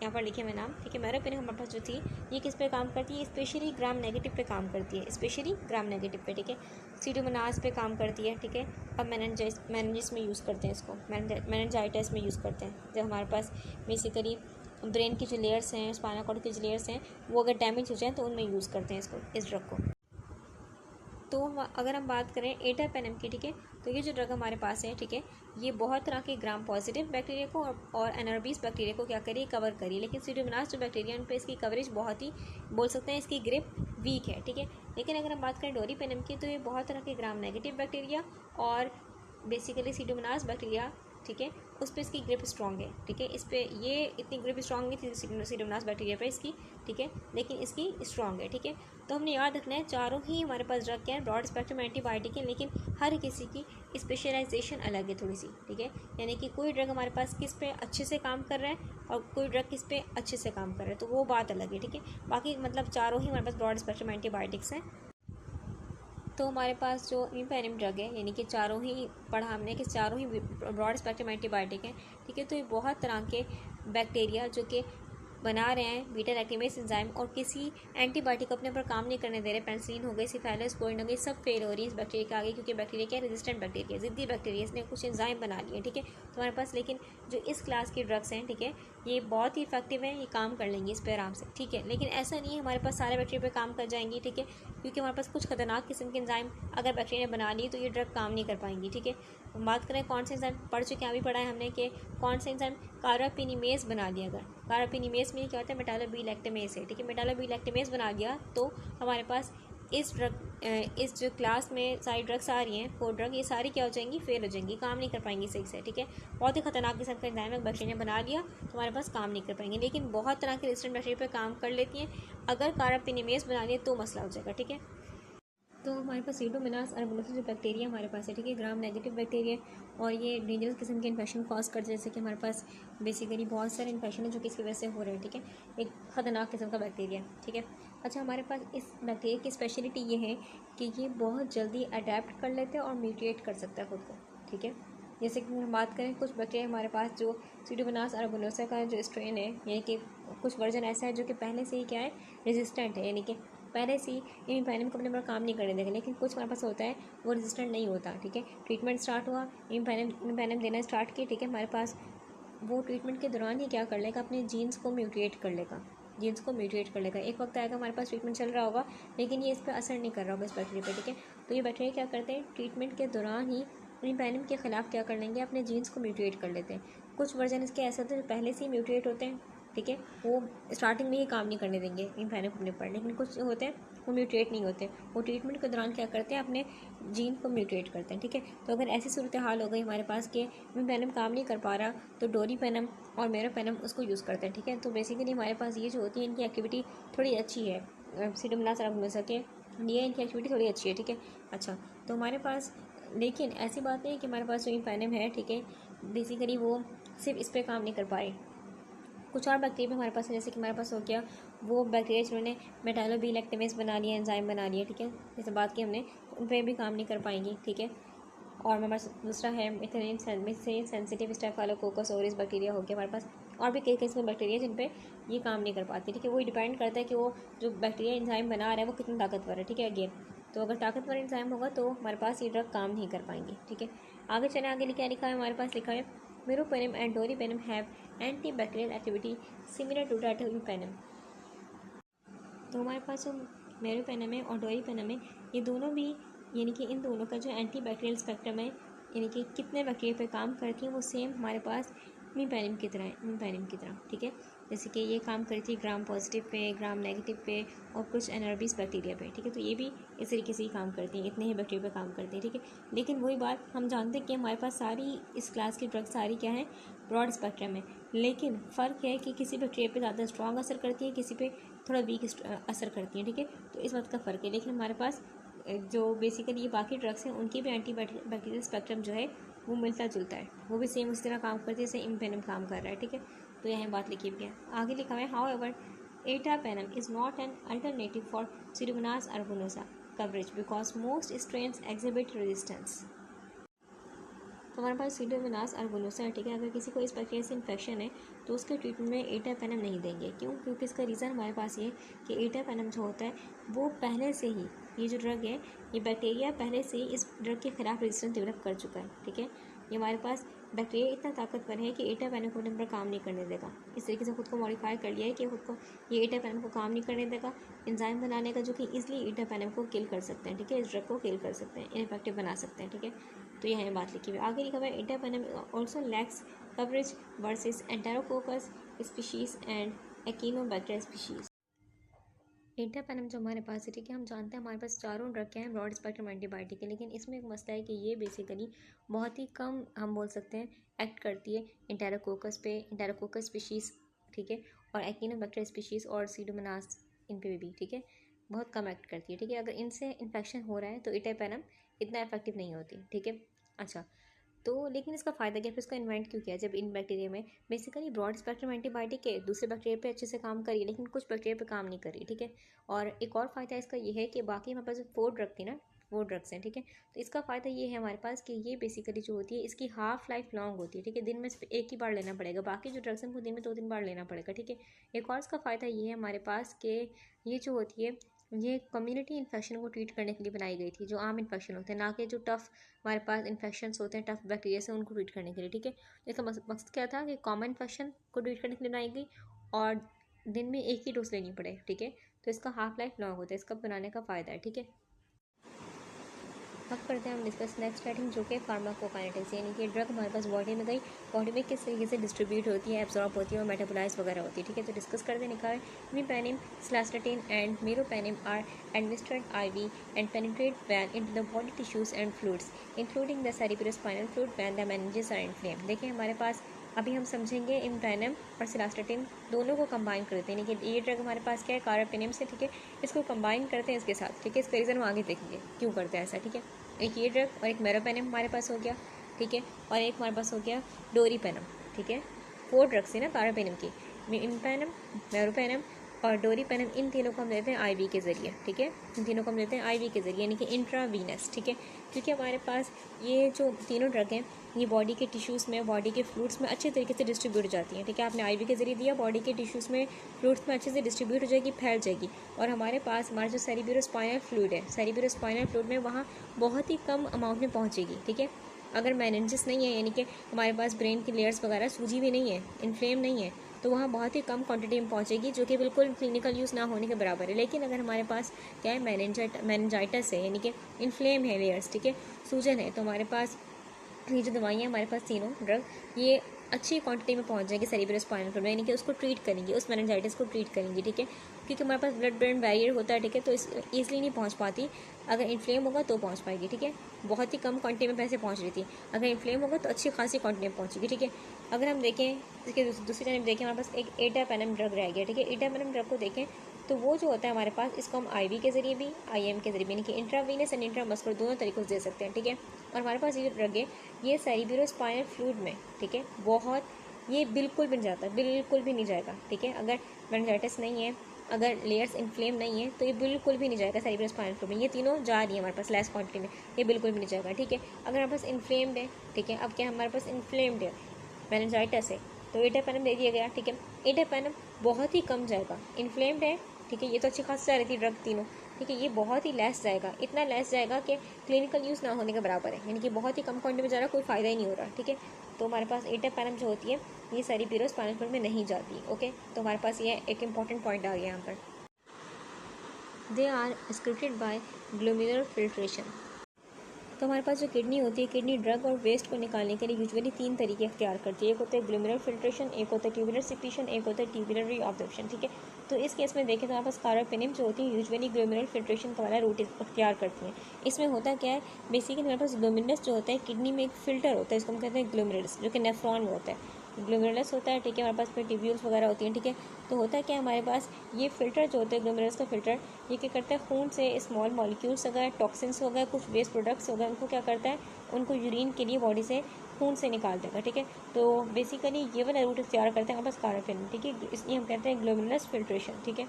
यहाँ पर लिखे मैं नाम, ठीक है। मेरोपेनिम हमारे पास जो थी ये किस पे काम करती है, स्पेशली ग्राम नेगेटिव पे काम करती है, स्पेशली ग्राम नेगेटिव पे, ठीक है। सीडोमोनास पे काम करती है, ठीक है। अब मेनिंजाइटिस में यूज़ करते हैं इसको, मेनिंजाइटिस में यूज़ करते हैं जब हमारे पास बेसिकली ब्रेन की जो लेयर्स हैं, स्पाइनल कॉर्ड की जो लेयर्स हैं, वो अगर डैमेज हो जाए तो उनमें यूज़ करते हैं इसको, इस ड्रग को। तो अगर हम बात करें एटापेनम की, ठीक है, तो ये जो ड्रग हमारे पास है, ठीक है, ये बहुत तरह के ग्राम पॉजिटिव बैक्टीरिया को और एनारोबीस बैक्टीरिया को क्या करिए, कवर करिए। लेकिन सीडोमोनास जो बैक्टीरिया उन पर इसकी कवरेज बहुत ही, बोल सकते हैं इसकी ग्रिप वीक है, ठीक है। लेकिन अगर हम बात करें डोरीपेनम की तो ये बहुत तरह के ग्राम नेगेटिव बैक्टीरिया और बेसिकली सीडोमोनास बैक्टीरिया, ठीक है, उस पर इसकी ग्रिप स्ट्रॉन्ग है, ठीक है। इस पर ये इतनी ग्रिप स्ट्रॉन्ग नहीं थी सीडोमोनास बैक्टीरिया पे इसकी, ठीक है, लेकिन इसकी स्ट्रॉन्ग है, ठीक है। तो हमने याद रखना है चारों ही हमारे पास ड्रग क्या है, ब्रॉड स्पेक्ट्रम एंटीबायोटिक है, लेकिन हर किसी की स्पेशलाइजेशन अलग है थोड़ी सी, ठीक है। यानी कि कोई ड्रग हमारे पास किस पे अच्छे से काम कर रहा है और कोई ड्रग किस पे अच्छे से काम कर रहा है, तो वो बात अलग है, ठीक है। बाकी मतलब चारों ही हमारे पास ब्रॉड स्पेक्ट्रम एंटीबायोटिक्स हैं। तो हमारे पास जो इम्पेनिम ड्रग है, यानी कि चारों ही पढ़ा हमने कि चारों ही ब्रॉड स्पेक्ट्रम एंटीबायोटिक हैं, ठीक है। तो ये बहुत तरह के बैक्टीरिया जो कि बना रहे हैं बीटा लैक्टेमेस एंजाइम और किसी एंटीबायोटिक अपने पर काम नहीं करने दे रहे। पेनिसिलिन हो गई, सिफाइलोस्पोरिन हो गई, सब फेल हो रही है इस बैक्टीरिया के आगे, क्योंकि बैक्टीरिया क्या रेजिस्टेंट बैक्टीरिया, जिद्दी बैक्टीरिया, इसने कुछ एंजाइम बना लिए, ठीक है। तो हमारे पास लेकिन जो इस क्लास की ड्रग्स हैं, ठीक है, ये बहुत ही इफेक्टिव हैं, ये काम कर लेंगी इस पर आराम से, ठीक है। लेकिन ऐसा नहीं है हमारे पास सारे बैक्टीरिया पे काम कर जाएंगी, ठीक है, क्योंकि हमारे पास कुछ खतरनाक किस्म के एंजाइम अगर बैक्टीरिया ने बना ली तो ये ड्रग काम नहीं कर पाएंगी, ठीक है। बात करें कौन से एंजाइम पढ़ चुके हैं, अभी पढ़ा है हमने कि कौन से एंजाइम कारापेनिमेज बना दिया। अगर कारापेनिमेज में क्या होता है, मेटालोबिलैक्टेमेज है, ठीक है। मेटालोबिलैक्टेमेज बना दिया तो हमारे पास इस जो क्लास में सारी ड्रग्स आ रही हैं, 4 ड्रग, ये सारी क्या हो जाएंगी, फेल हो जाएंगी, काम नहीं कर पाएंगी सही से, ठीक है। बहुत ही खतरनाक किस्म का एंजाइम है, बैक्टीरिया ने बना लिया तो हमारे पास काम नहीं कर पाएंगे। लेकिन बहुत तरह के रेजिस्टेंट बैक्टीरिया पे काम कर लेती हैं। अगर कारापेनिमेज बना लिया तो मसला हो जाएगा, ठीक है। तो हमारे पास सीडोमोनास अरबुलोसिस जो बैक्टीरिया हमारे पास है, ठीक है, ग्राम नेगेटिव बैक्टीरिया, और ये डेंजरस किस्म के इन्फेक्शन कॉज करते हैं, जैसे कि हमारे पास बेसिकली बहुत सारे इन्फेक्शन है जो कि इसकी वजह से हो रहे हैं, ठीक है, एक ख़तरनाक किस्म का बैक्टीरिया, ठीक है। अच्छा, हमारे पास इस बैक्टीरिया की स्पेशलिटी ये है कि ये बहुत जल्दी अडेप्ट कर लेते हैं और म्यूटेट कर सकता है खुद को, ठीक है। जैसे कि हम बात करें कुछ बैक्टीरिया हमारे पास जो सीडोमोनास अरबुलोसा का जो स्ट्रेन है, यानी कि कुछ वर्जन ऐसा है जो कि पहले से ही क्या है, रेजिस्टेंट है, यानी कि पहले से ही इम्पेनिम को अपने पर काम नहीं करने देगा, लेकिन कुछ हमारे पास होता है वो रेजिस्टेंट नहीं होता, ठीक है। ट्रीटमेंट स्टार्ट हुआ, इम्पेनिम देना स्टार्ट किया, ठीक है, हमारे पास वो ट्रीटमेंट के दौरान ही क्या कर लेगा, अपने जीन्स को म्यूटेट कर लेगा, जीन्स को म्यूटेट कर लेगा। एक वक्त आएगा हमारे पास ट्रीटमेंट चल रहा होगा लेकिन ये इस पर असर नहीं कर रहा होगा इस बैक्टीरिया पर, ठीक है। तो ये बैक्टीरिया क्या करते हैं, ट्रीटमेंट के दौरान ही इम्पेनिम के ख़िलाफ़ क्या कर लेंगे, अपने जीन्स को म्यूटेट कर लेते हैं। कुछ वर्जन इसके ऐसे होते हैं जो पहले से ही म्यूटेट होते हैं, ठीक है, वो स्टार्टिंग में ही काम नहीं करने देंगे इम्पेनिम को अपने पर, लेकिन कुछ होते हैं वो म्यूटेट नहीं होते, वो ट्रीटमेंट के दौरान क्या करते हैं, अपने जीन को म्यूटेट करते हैं, ठीक है। तो अगर ऐसी सूरत हाल हो गई हमारे पास कि इम्पेनिम काम नहीं कर पा रहा, तो डोरीपेनम और मेरोपेनम उसको यूज़ करते हैं, ठीक है। तो बेसिकली हमारे पास ये जो होती है इनकी एक्टिविटी थोड़ी अच्छी है, सीडोमोनास अरबुलोसा के, ये इनकी एक्टिविटी थोड़ी अच्छी है, ठीक है। अच्छा, तो हमारे पास लेकिन ऐसी बात नहीं है कि हमारे पास जो इम्पेनिम है, ठीक है, बेसिकली वो सिर्फ इस पर काम नहीं कर पाए, कुछ और बैक्टीरिया हमारे पास है, जैसे कि हमारे पास हो गया वो बैक्टीरिया जिन्होंने मेटालोबील एक्टिवेस बना लिया, एंजाइम बना लिया, ठीक है, जैसे बात की हमने, उन पर भी काम नहीं कर पाएंगी, ठीक है। और हमारे पास दूसरा है मिथेन सेंसिटिव स्टेफाइलोकोकस ओरिस बैक्टीरिया हो गया हमारे पास, और भी कई किस्म के बैक्टीरिया जिन पे ये काम नहीं कर पाती, ठीक है। वो डिपेंड करता है कि वो जो बैक्टीरिया एंजाइम बना रहा है वो कितना ताकतवर है, ठीक है। अगेन, तो अगर ताकतवर एंजाइम होगा तो हमारे पास ये ड्रग काम नहीं कर पाएंगी, ठीक है। आगे चले, आगे क्या लिखा है हमारे पास, लिखा है meropenem and doripenem have antibacterial activity similar to that of imipenem. तो हमारे पास जो मेरोपेनम है और डोरीपेनम है, ये दोनों भी, यानी कि इन दोनों का जो एंटीबैक्टीरियल स्पेक्ट्रम है, यानी कि कितने बैक्टीरिया पे काम करती हैं, वो सेम हमारे पास इम्पेनम की तरह है, इम्पेनम की तरह, ठीक है। जैसे कि ये काम करती है gram positive pay, gram negative पे और कुछ एनारोबिस बैक्टीरिया पे, ठीक है। तो ये भी इस तरीके से ही काम करती हैं, इतने ही बैक्टीरिया पे काम करती हैं, ठीक है। लेकिन वही बात, हम जानते हैं कि हमारे पास सारी इस क्लास की ड्रग्स सारी क्या है, ब्रॉड स्पेक्ट्रम है, लेकिन फ़र्क है कि किसी बैक्टीरिया पे ज़्यादा स्ट्रॉन्ग असर करती है, किसी पे थोड़ा वीक असर करती है, ठीक है। तो इस बात का फ़र्क है, लेकिन हमारे पास जो बेसिकली ये बाकी ड्रग्स हैं उनकी भी एंटी बैक्टीरियल स्पेक्ट्रम जो है वो मिलता जुलता है, वो भी सेम उसी तरह काम करती है जैसे इम्पेनम काम कर रहा है, ठीक है। तो यहाँ बात लिखी हुई है, आगे लिखा हुआ है, however ertapenem is not an alternative for pseudomonas aeruginosa coverage because most strains exhibit resistance. तो हमारे पास सीडोमोनास अरबुलोसा है, ठीक है। अगर किसी को इस बैक्टीरिया से इन्फेक्शन है तो उसके ट्रीटमेंट में एटापेनम नहीं देंगे, क्यों, क्योंकि इसका रीज़न हमारे पास ये कि एटापेनम जो होता है वो पहले से ही, ये जो ड्रग है, ये बैक्टीरिया पहले से ही इस ड्रग के खिलाफ रेजिस्टेंस डेवलप कर चुका है, ठीक है। ये हमारे पास बैक्टीरिया इतना ताकतवर है कि एटापेनम को अपने पर काम नहीं करने देगा, इस तरीके से खुद को मॉडिफाई कर लिया है कि खुद को ये एटापेनम को काम नहीं करने देगा, एंजाइम बनाने का जो कि ईजिली एटापेनम को किल कर सकते हैं, ठीक है, इस ड्रग को किल कर सकते हैं, इनफेक्टिव बना सकते हैं, ठीक है। तो यह है बात लिखी हुई, आगे लिखा हुआ है ertapenem also lacks coverage versus enterococcus species and actinobacteria species. Ertapenem जो हमारे पास है, ठीक है, हम जानते हैं हमारे पास चारों ड्रग क्या हैं, ब्रॉड स्पेक्ट्रम एंटीबायोटिक है, लेकिन इसमें एक मसला है कि ये बेसिकली बहुत ही कम, हम बोल सकते हैं, एक्ट करती है एंटेरोकोकस पे, एंटेरोकोकस स्पीशीज़, ठीक है, और एक्टिनोबैक्टीरिया स्पीशीज़ और सीडोमोनास, इन पे भी, ठीक है, बहुत कम एक्ट करती है, ठीक है। अगर इनसे इन्फेक्शन हो रहा है तो एटापेनम इतना इफेक्टिव नहीं होती, ठीक है। अच्छा, तो लेकिन इसका फ़ायदा क्या, फिर इसको इन्वेंट क्यों किया, जब इन बैक्टीरिया में बेसिकली ब्रॉड स्पेक्ट्रम एंटीबायोटिक है, दूसरे बैक्टीरिया पे अच्छे से काम करी लेकिन कुछ बैक्टीरिया पे काम नहीं करी, ठीक है। और एक और फ़ायदा इसका ये है कि बाकी हमारे पास 4 ड्रग थी ना, वो ड्रग्स हैं, ठीक है। तो इसका फ़ायदा ये है हमारे पास कि ये बेसिकली जो होती है इसकी हाफ लाइफ लॉन्ग होती है, ठीक है, दिन में सिर्फ एक ही बार लेना पड़ेगा, बाकी जो ड्रग्स हैं उनको दिन में 2-3 बार लेना पड़ेगा, ठीक है। एक और इसका फ़ायदा ये है हमारे पास कि ये जो होती है ये कम्युनिटी इन्फेक्शन को ट्रीट करने के लिए बनाई गई थी, जो आम इन्फेक्शन होते हैं, ना कि जो टफ़ हमारे पास इन्फेक्शंस होते हैं, टफ़ बैक्टीरिया से, उनको ट्रीट करने के लिए, ठीक है। इसका मकसद क्या था कि कॉमन इन्फेक्शन को ट्रीट करने के लिए बनाई गई और दिन में एक ही डोज लेनी पड़े, ठीक है। तो इसका हाफ लाइफ लॉन्ग होता है, इसका बनाने का फ़ायदा है, ठीक है। अब करते हैं हम डिस्कस नेक्स्ट हेडिंग, जो कि फार्माकोकाइनेटिक्स, यानी कि ड्रग हमारे पास बॉडी में गई, बॉडी में किस तरीके से डिस्ट्रीब्यूट होती है, एब्जॉर्ब होती है और मेटाबोलाइज वगैरह होती है, ठीक है। तो डिस्कस करते हैं, लिखा है imipenem, cilastatin and meropenem are administered IV and penetrate well into the body tissues and fluids including the cerebrospinal fluid when the meninges are inflamed। देखिए हमारे पास अभी हम समझेंगे इम्पेनम और सिलास्टेटिन दोनों को कंबाइन करते हैं, यानी कि ये ड्रग हमारे पास क्या है, कार्बापेनिम से, ठीक है, इसको कंबाइन करते हैं इसके साथ, ठीक है। इसका रीज़न हम आगे देखेंगे क्यों करते हैं ऐसा, ठीक है। एक ये ड्रग और एक मेरोपेनम हमारे पास हो गया, ठीक है, और एक हमारे पास हो गया डोरीपेनम, ठीक है। 4 ड्रग्स है ना कार्बापेनिम की, इम्पेनम, मेरोपेनम और डोरीपेनम, इन तीनों को हम देते हैं आईवी के ज़रिए, ठीक है। इन तीनों को हम देते हैं आईवी के ज़रिए, यानी कि इंट्रावीनस, ठीक है। क्योंकि हमारे पास ये जो तीनों ड्रग हैं ये बॉडी के टिश्यूज़ में, बॉडी के फ्लूइड्स में अच्छे तरीके से डिस्ट्रीब्यूट हो जाती हैं, ठीक है। आपने आईवी के ज़रिए दिया, बॉडी के टिश्यूज़ में, फ्लूइड्स में अच्छे से डिस्ट्रीब्यूट हो जाएगी, फैल जाएगी। और हमारे पास हमारा जो सेरिब्रोस्पाइनल फ्लूइड है, सेरिब्रोस्पाइनल फ्लूइड में वहाँ बहुत ही कम अमाउंट में पहुँचेगी, ठीक है। अगर मेनिंजेस नहीं है, यानी कि हमारे पास ब्रेन की लेयर्स वगैरह सूजी भी नहीं है, इन्फ्लेम नहीं है, तो वहाँ बहुत ही कम क्वांटिटी में पहुँचेगी, जो कि बिल्कुल क्लिनिकल यूज़ ना होने के बराबर है। लेकिन अगर हमारे पास क्या है, मेनिंजाइटिस है, यानी कि इन्फ्लेम है लेयर्स, ठीक है, सूजन है, तो हमारे पास ये जो दवाइयाँ हमारे पास तीनों ड्रग ये अच्छी क्वांटिटी में पहुंच जाएगी सेरिब्रोस्पाइनल फ्लूइड में, यानी कि उसको ट्रीट करेंगी, उस मेनिंजाइटिस को ट्रीट करेंगी, ठीक है। क्योंकि हमारे पास ब्लड ब्रेन बैरियर होता है, ठीक है, तो इस ईजिली नहीं पहुंच पाती। अगर इन्फ्लेम होगा तो पहुंच पाएगी, ठीक है। बहुत ही कम क्वांटिटी में पैसे पहुंच रही थी, अगर इन्फ्लेम होगा तो अच्छी खासी क्वांटिटी में पहुंचेगी, ठीक है। अगर हम देखें इसके दूसरी तरफ देखें, हमारे पास एक एटापेनम ड्रग रह गया, ठीक है। एटापेनम ड्रग को देखें तो वो जो होता है हमारे पास, इसको हम आईवी के जरिए भी, आईएम के जरिए भी, यानी कि इंट्रावीनस एंड इंट्रामस्कुलर दोनों तरीकों से दे सकते हैं, ठीक है। और हमारे पास ये जो ड्रग है ये सेरिब्रोस्पाइनल फ्लूइड में, ठीक है, बहुत, ये बिल्कुल भी नहीं जाता, बिल्कुल भी नहीं जाएगा, ठीक है। अगर मेनिंजाइटिस नहीं है, अगर लेयर्स इन्फ्लेम नहीं है, तो ये बिल्कुल भी नहीं जाएगा सेरिब्रोस्पाइनल फ्लूइड में। ये तीनों जा रही है हमारे पास लेस क्वांटिटी में, ये बिल्कुल भी नहीं जाएगा, ठीक है। अगर हमारे पास इन्फ्लेम्ड है, ठीक है, अब क्या हमारे पास इन्फ्लेम्ड है, मेनिंजाइटिस है, तो एटापेनम दे दिया गया, ठीक है। एटापेनम बहुत ही कम जाएगा, इन्फ्लेम्ड है, ठीक है, ये तो अच्छी खासी जा रही थी ड्रग तीनों, ठीक है, ये बहुत ही लेस जाएगा, इतना लेस जाएगा कि क्लिनिकल यूज़ ना होने के बराबर है, यानी कि बहुत ही कम क्वांटिटी में जा रहा, कोई फ़ायदा ही नहीं हो रहा, ठीक है। तो हमारे पास एटापेनम जो होती है ये सेरिब्रोस्पाइनल फ्लूइड में नहीं जाती, ओके। तो हमारे पास ये एक इंपॉर्टेंट पॉइंट आ गया यहाँ पर। They are excreted by glomerular filtration. तो हमारे पास जो किडनी होती है, किडनी ड्रग और वेस्ट को निकालने के लिए यूजुअली 3 तरीके अख्तियार करती है। एक होता है ग्लोमेरुलर फिल्ट्रेशन, एक होता है ट्यूबुलर सिक्रीशन, एक होता है ट्यूबुलर रीअब्जॉर्प्शन, ठीक है। तो इस केस में देखें तो हमारे पास कार्बापेनिम जो होती है यूजुअली ग्लोमेरुलर फिल्ट्रेशन का वाला रूट अख्तियार करती हैं। इसमें होता क्या है, बेसिकली हमारे पास ग्लोमेरुलस जो होता है, किडनी में एक फिल्टर होता है, इसको हम कहते हैं ग्लोमेरुलस, जो कि नेफ्रॉन में होता है। ग्लोमेरुलस होता है, ठीक है, हमारे पास फिर ट्यूब्यूल्स वगैरह होती हैं, ठीक है। तो होता है क्या, हमारे पास ये फिल्टर जो होता है ग्लोमेरुलस का फिल्टर, ये क्या करता है, खून से स्मॉल मॉलिक्यूल्स वगैरह, टॉक्सिन्स हो गए, कुछ वेस्ट प्रोडक्ट्स हो गए, उनको क्या करता है, उनको यूरिन के लिए बॉडी से, खून से निकाल देगा, ठीक है। तो बेसिकली ये वाला रूट इख्तियार करते हैं हमारे पास कार्बापेनिम, ठीक है, इसलिए हम कहते हैं ग्लोमेरुलस फिल्ट्रेशन, ठीक है।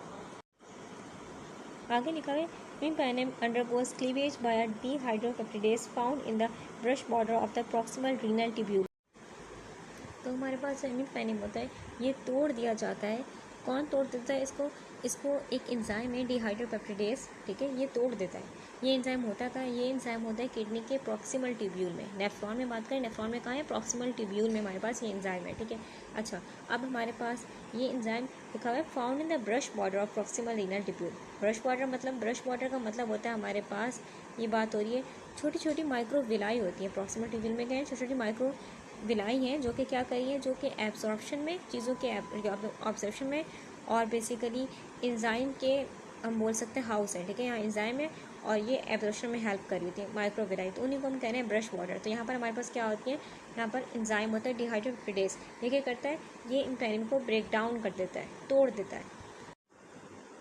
आगे लिखा है imipenem undergoes cleavage by dehydropeptidase found in the brush border of the proximal renal tubule. तो हमारे पास जो इम्पेनम होता है ये तोड़ दिया जाता है, कौन तोड़ देता है इसको, इसको एक एंजाइम है डिहाइड्रोपेप्टिडेज, ठीक है, ये तोड़ देता है। ये एंजाइम होता है, ये एंजाइम होता है किडनी के प्रॉक्सिमल ट्यूब्यूल में। नेफ्रॉन में बात करें, नेफ्रॉन में कहाँ है, प्रॉक्सिमल ट्यूब्यूल में हमारे पास ये एंजाइम है, ठीक है। अच्छा, अब हमारे पास ये एंजाइम लिखा हुआ है found in the brush border of proximal renal tubule. Brush border मतलब, ब्रश बॉर्डर का मतलब होता है हमारे पास, ये बात हो रही है, छोटी छोटी माइक्रोविलाई होती है प्रॉक्सिमल ट्यूब्यूल में, क्या है, छोटी छोटी माइक्रो विलाई हैं जो कि क्या करी हैं, जो कि एब्जॉर्प्शन में, चीज़ों के ऑब्जर्प्शन में, और बेसिकली एंजाइम के हम बोल सकते हैं हाउस है, ठीक है, यहाँ एंजाइम है और ये एब्जॉर्प्शन में हेल्प कर रही थी माइक्रोविलाई, तो उन्हीं को हम कह रहे हैं ब्रश वाटर। तो यहाँ पर हमारे पास क्या होती है, यहाँ पर एंजाइम होता है डिहाइड्रोपेप्टिडेज, ये क्या करता है, ये इम्पेनिम को ब्रेक डाउन कर देता है, तोड़ देता है।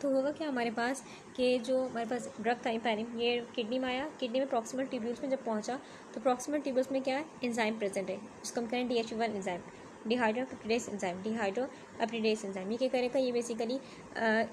तो होगा क्या हमारे पास कि जो हमारे पास ड्रग था इम्पेनिम, ये किडनी में आया, किडनी में प्रॉक्सिमल ट्यूब्यूल्स में जब पहुंचा तो प्रॉक्सिमल ट्यूब्यूल्स में क्या है, एंजाइम प्रेजेंट है, जिसको हम करें DHP1 एंजाइम, डिहाइड्रोपेप्टिडेज एंजाइम, डिहाइड्रोपेप्टिडेज एंजाइम। ये क्या करेगा, ये बेसिकली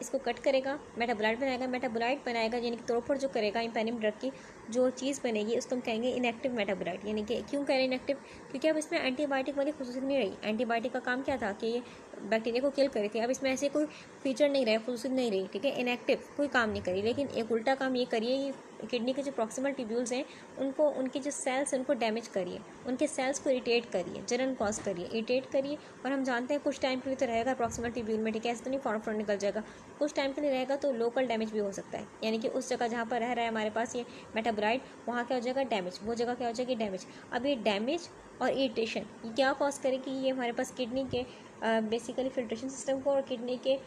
इसको कट करेगा, मेटाबोलाइट बनाएगा, मेटाबोलाइट बनाएगा यानी कि तौर पर जो करेगा इम्पेनिम ड्रग की जो चीज़ बनेगी उसको हम कहेंगे इनएक्टिव मेटाबोलाइट। यानी कि क्यों कह रहे हैं इनएक्टिव, क्योंकि अब इसमें एंटीबायोटिक वाली खुसूसियत नहीं रही। एंटीबायोटिक का काम क्या था कि ये बैक्टीरिया को किल करी थी, अब इसमें ऐसे कोई फीचर नहीं रहा, खुसूसियत नहीं रही, ठीक है, इनएक्टिव, कोई काम नहीं करी। लेकिन एक उल्टा काम ये करिए, ये किडनी के जो प्रॉक्सिमल ट्यूब्यूल्स हैं उनको, उनके जो सेल्स हैं उनको डैमेज करिए, उनके सेल्स को इरिटेट करिए, जलन कॉज करिए, इरिटेट करिए। और हम जानते हैं कुछ टाइम के लिए तो रहेगा प्रॉक्सिमल ट्यूब्यूल में, ठीक है, ऐसा तो नहीं फौरन निकल जाएगा, कुछ टाइम के लिए रहेगा, तो लोकल डैमेज भी हो सकता है, यानी कि उस जगह जहाँ पर रह रहा है हमारे पास ये मेटाबोलाइट, वहाँ क्या हो जाएगा, डैमेज, वो जगह क्या हो जाएगी, डैमेज। अब ये डैमेज और इरिटेशन ये क्या कॉज करेगी, ये हमारे पास किडनी के बेसिकली फिल्ट्रेशन सिस्टम को और किडनी के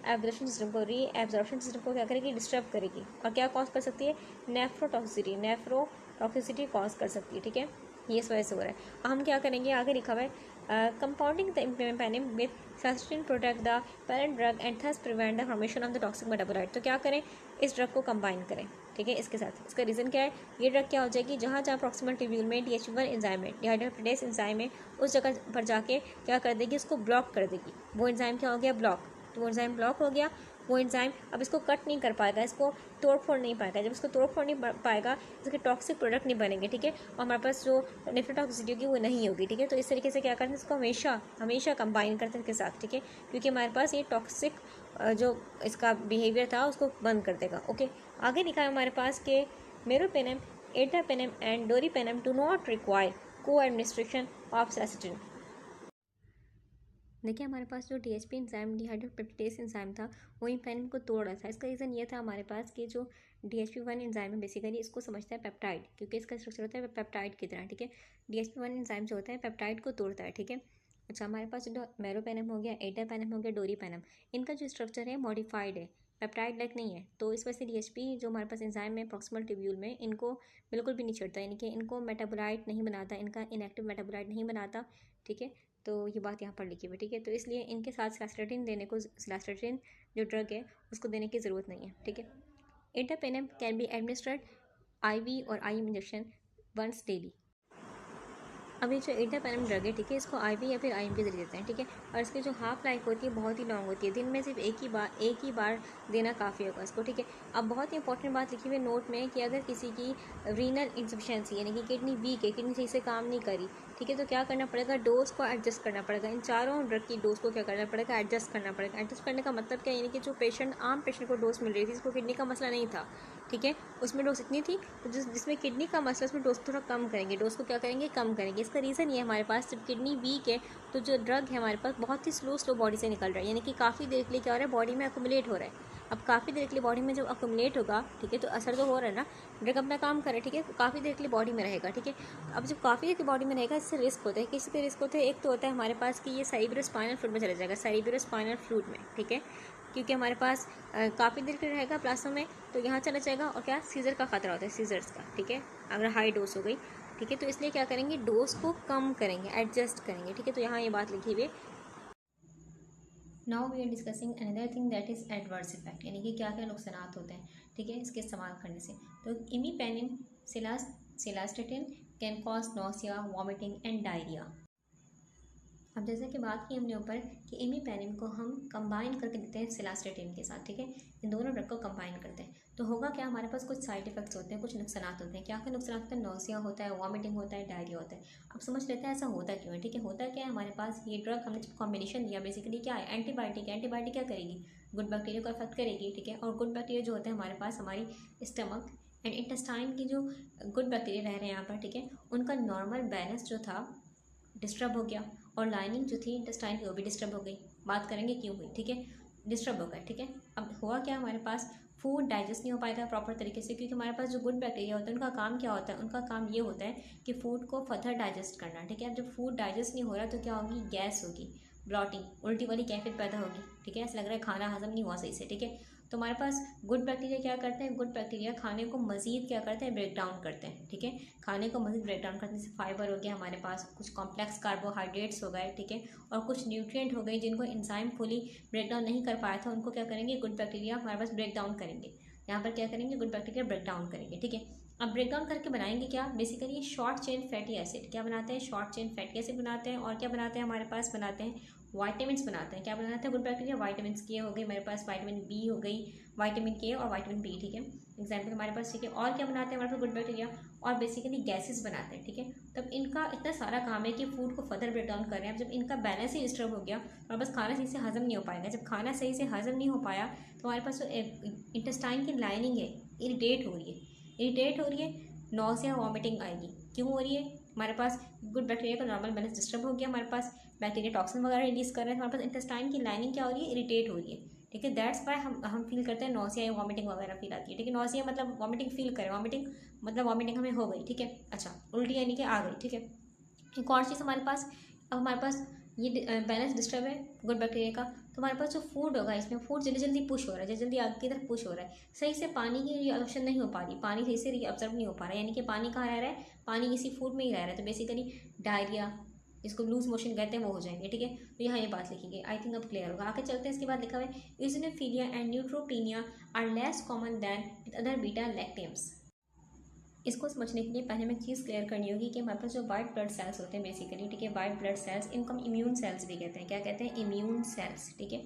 एब्जॉर्प्शन सिस्टम को क्या करेगी, डिस्टर्ब करेगी। और क्या कॉज कर सकती है, नेफ्रोटॉक्सिसिटी कॉज कर सकती है, ठीक है। ये इस वजह से हो रहा है। हम क्या करेंगे, आगे लिखा हुआ है compounding the penem with cilastatin protect the parent drug and thus prevent the formation of the toxic metabolite. तो क्या करें, इस ड्रग को कंबाइन करें, ठीक है, इसके साथ। इसका रीज़न क्या है, ये ड्रग क्या हो जाएगी, जहाँ जहाँ प्रॉक्सिमल ट्यूब्यूल में DHP1 एंजाइम है, डिहाइड्रोपेटेस एंजाइम है, उस जगह पर जाके क्या कर देगी, उसको ब्लॉक कर देगी। वो एंजाइम क्या हो गया, ब्लॉक। तो वो एंजाइम ब्लॉक हो गया, वो एंजाइम अब इसको कट नहीं कर पाएगा, इसको तोड़ फोड़ नहीं पाएगा। जब इसको तोड़ फोड़ नहीं पाएगा, इसके टॉक्सिक प्रोडक्ट नहीं बनेंगे, ठीक है, और हमारे पास जो नेफ्रोटॉक्सिसिटी होगी वो नहीं होगी, ठीक है। तो इस तरीके से क्या करते हैं, इसको हमेशा हमेशा कंबाइन करते हैं इसके साथ, ठीक है, क्योंकि हमारे पास ये टॉक्सिक जो इसका बिहेवियर था उसको बंद कर देगा। ओके, आगे लिखा है हमारे पास कि meropenem, ertapenem and doripenem do not require co administration of cilastatin. देखिए हमारे पास जो DHP एंजाइम, डिहाइड्रोपेप्टाइडेज एंजाइम था, वो पेनिम को तोड़ रहा था। इसका रीज़न ये था हमारे पास कि जो DHP1 एंजाइम है बेसिकली इसको समझता है पेप्टाइड, क्योंकि इसका स्ट्रक्चर होता है पेप्टाइड की तरह, ठीक है। DHP1 एंजाइम जो होता है पेप्टाइड को तोड़ता है, ठीक है। अच्छा, हमारे पास जो मेरोपेनम हो गया, एटापेनम हो गया, डोरीपेनम, इनका जो स्ट्रक्चर है मॉडिफाइड है, पेप्टाइड लाइक नहीं है। तो इस वजह से DHP जो हमारे पास एंजाइम है प्रॉक्सिमल ट्यूब्यूल में, इनको बिल्कुल भी नहीं छेड़ता, यानी कि इनको मेटाबोलाइट नहीं बनाता, इनका इनएक्टिव मेटाबोलाइट नहीं बनाता, ठीक है। तो ये बात यहाँ पर लिखी हुई है, ठीक है। तो इसलिए इनके साथ सिलास्टेटिन देने को, सिलास्टेटिन जो ड्रग है उसको देने की ज़रूरत नहीं है, ठीक है। एटापेनम कैन बी एडमिनिस्ट्रेड IV और IM इंजेक्शन वंस डेली। अब ये जो एटापेनम ड्रग है, ठीक है, इसको IV या फिर IM के जरिए देते हैं, ठीक है। और इसकी जो हाफ लाइफ होती है बहुत ही लॉन्ग होती है, दिन में सिर्फ एक ही बार देना काफ़ी होगा इसको, ठीक है। अब बहुत ही इंपॉर्टेंट बात लिखी हुई है नोट में कि अगर किसी की रीनल इंसफिशिएंसी यानी कि किडनी वीक है, किडनी सही से काम नहीं करी, ठीक है, तो क्या करना पड़ेगा, डोज को एडजस्ट करना पड़ेगा। इन चारों ड्रग की डोज को क्या करना पड़ेगा, एडजस्ट करना पड़ेगा। एडजस्ट करने का मतलब क्या, यानी कि जो पेशेंट आम पेशेंट को डोज मिल रही थी, जिसको किडनी का मसला नहीं था, ठीक है, उसमें डोज इतनी थी, तो जिसमें किडनी का मसला उसमें डोज थोड़ा कम करेंगे, डोज को क्या करेंगे, कम करेंगे। इसका रीज़न ये हमारे पास जब किडनी वीक है तो जो ड्रग है हमारे पास बहुत ही स्लो बॉडी से निकल रहा है, यानी कि काफ़ी देर के लिए क्या हो रहा है, बॉडी में अकोमुलेट हो रहा है। अब काफ़ी देर के लिए बॉडी में जब अकोमुलेट होगा, ठीक है, तो असर तो हो रहा है ना, ड्रग अपना काम करे, ठीक है, काफ़ी देर के लिए बॉडी में रहेगा, ठीक है। अब जब काफ़ी देर की बॉडी में रहेगा, इससे रिस्क होता है, किसी के रिस्क होते हैं, एक तो होता है हमारे पास कि ये सेरिब्रोस्पाइनल फ्लूइड में चला जाएगा, सेरिब्रोस्पाइनल फ्लूइड में, ठीक है, क्योंकि हमारे पास काफ़ी देर के लिए रहेगा प्लाज्मा में, तो यहाँ चला जाएगा। और क्या, सीजर का खतरा होता है, सीजर्स का, ठीक है, अगर हाई डोज हो गई, ठीक है। तो इसलिए क्या करेंगे, डोज को कम करेंगे, एडजस्ट करेंगे, ठीक है। तो यहाँ ये बात लिखी हुई है। Now we are discussing another thing that is adverse effect, यानी कि क्या क्या नुकसानात होते हैं, ठीक है, इसके इस्तेमाल करने से। तो imipenem, cilastatin can cause nausea, vomiting and diarrhoea. अब जैसे कि बात की हमने ऊपर कि इमीपेनिन को हम कंबाइन करके देते हैं सिलास्टेटिन के साथ, ठीक है, इन दोनों ड्रग को कंबाइन करते हैं, तो होगा क्या, हमारे पास कुछ साइड इफेक्ट्स होते हैं, कुछ नुकसान होते हैं। क्या क्या नुकसान होते हैं, नोसिया होता है, वॉमिटिंग होता है, डायरिया होता है। अब समझ लेते हैं ऐसा होता क्यों है, ठीक है। होता क्या है, हमारे पास ये ड्रग हमने जब कॉम्बिनेशन दिया, बेसिकली क्या है, एंटीबायोटिक। एंटीबायोटिक क्या करेगी, गुड बैक्टीरिया को अफेक्ट करेगी, ठीक है। और गुड बैक्टीरिया जो होते हैं हमारे पास हमारी स्टमक एंड इंटेस्टाइन की जो गुड बैक्टीरिया रह रहे हैं यहाँ पर, ठीक है, उनका नॉर्मल बैलेंस जो था डिस्टर्ब हो गया, और लाइनिंग जो थी इंटेस्टाइन की वो भी डिस्टर्ब हो गई। बात करेंगे क्यों हुई, ठीक है, डिस्टर्ब हो गया, ठीक है। अब हुआ क्या, हमारे पास फूड डाइजेस्ट नहीं हो पाया था प्रॉपर तरीके से, क्योंकि हमारे पास जो गुड बैक्टीरिया होता है उनका काम क्या होता है, उनका काम ये होता है कि फूड को फर्दर डाइजेस्ट करना, ठीक है। अब जब फूड डाइजेस्ट नहीं हो रहा तो क्या होगी, गैस होगी, ब्लॉटिंग, उल्टी वाली कैफियत पैदा होगी, ठीक है, ऐसा लग रहा है खाना हजम नहीं हुआ सही से, ठीक है। तो हमारे पास गुड बैक्टीरिया क्या करते हैं, गुड बैक्टीरिया खाने को मजीद क्या करते हैं, ब्रेक डाउन करते हैं, ठीक है। खाने को मजीद ब्रेक डाउन करने से फाइबर हो गया हमारे पास, कुछ कॉम्प्लेक्स कार्बोहाइड्रेट्स हो गए, ठीक है, और कुछ न्यूट्रिएंट हो गए जिनको एंजाइम फुली ब्रेक डाउन नहीं कर पाया था, उनको क्या करेंगे, गुड बैक्टीरिया हमारे पास ब्रेक डाउन करेंगे। यहाँ पर क्या करेंगे, गुड बैक्टीरिया ब्रेक डाउन करेंगे, ठीक है। अब ब्रेक डाउन करके बनाएंगे क्या, basically short chain fatty acid. क्या बनाते हैं, शॉर्ट चेन फैटी एसिड बनाते हैं। और क्या बनाते हैं, हमारे पास बनाते हैं वाइटामिन बनाते हैं। क्या बनाते हैं, गुड बैक्टीरिया वाइटामिन के हो गई, मेरे पास वाइटामिन बी हो गई, वाइटामिन के और वाइटामिन बी, ठीक है, एग्जाम्पल हमारे पास, ठीक है। और क्या बनाते हैं हमारे पास गुड बैक्टीरिया, और बेसिकली गैसेस बनाते हैं, ठीक है। तब इनका इतना सारा काम है कि फूड को फर्दर ब्रेक डाउन कर रहे हैं। अब जब इनका बैलेंस ही डिस्टर्ब हो गया, हमारे पास खाना सही से हजम नहीं हो पाएगा। जब खाना सही से हजम नहीं हो पाया तो हमारे पास जो इंटेस्टाइन की लाइनिंग है इरिटेट हो रही है, इरिटेट हो रही है, नॉसिया वॉमिटिंग आएगी। क्यों हो रही है, हमारे पास गुड बैक्टीरिया का नॉर्मल बैलेंस डिस्टर्ब हो गया, हमारे पास बैक्टीरिया टॉक्सिन वगैरह रिलीज कर रहे हैं, हमारे पास इंटेस्टाइन की लाइनिंग क्या हो रही है, इरिटेट हो रही है, ठीक है। दैट्स वाई हम फील करते हैं नॉसिया या वॉमिटिंग वगैरह फील आती है, ठीक है। नॉसिया मतलब वॉमिटिंग फील करें, वॉमिटिंग मतलब वॉमिटिंग हमें हो गई, ठीक है। अच्छा, उल्टी यानी कि आ गई, ठीक है। एक और चीज़ हमारे पास, अब हमारे पास ये बैलेंस डिस्टर्ब है गुड बैक्टीरिया का, तो हमारे पास जो फूड होगा इसमें फूड जल्दी जल्दी पुश हो रहा है, जल्दी जल्दी आगे की तरफ पुश हो रहा है, सही से पानी की रिअब्जॉर्प्शन नहीं हो पा रही, पानी सही से रिअब्जॉर्ब नहीं हो पा रहा है, यानी कि पानी कहाँ रह रहा है, पानी इसी फूड में ही रह रहा है, तो बेसिकली डायरिया, जिसको लूज मोशन कहते हैं, वो हो जाएंगे। ठीक है, तो यहाँ ये बात लिखेंगे। आई थिंक अब क्लियर होगा। आगे चलते हैं, इसके बाद लिखा हुआ है eosinophilia and neutropenia are less common than with other beta lactams. इसको समझने के लिए पहले हमें एक चीज़ क्लियर करनी होगी कि हमारे पास जो वाइट ब्लड सेल्स होते हैं बेसिकली, ठीक है, वाइट ब्लड सेल्स, इनको हम इम्यून सेल्स भी कहते हैं। क्या कहते हैं? Immune cells. ठीक है,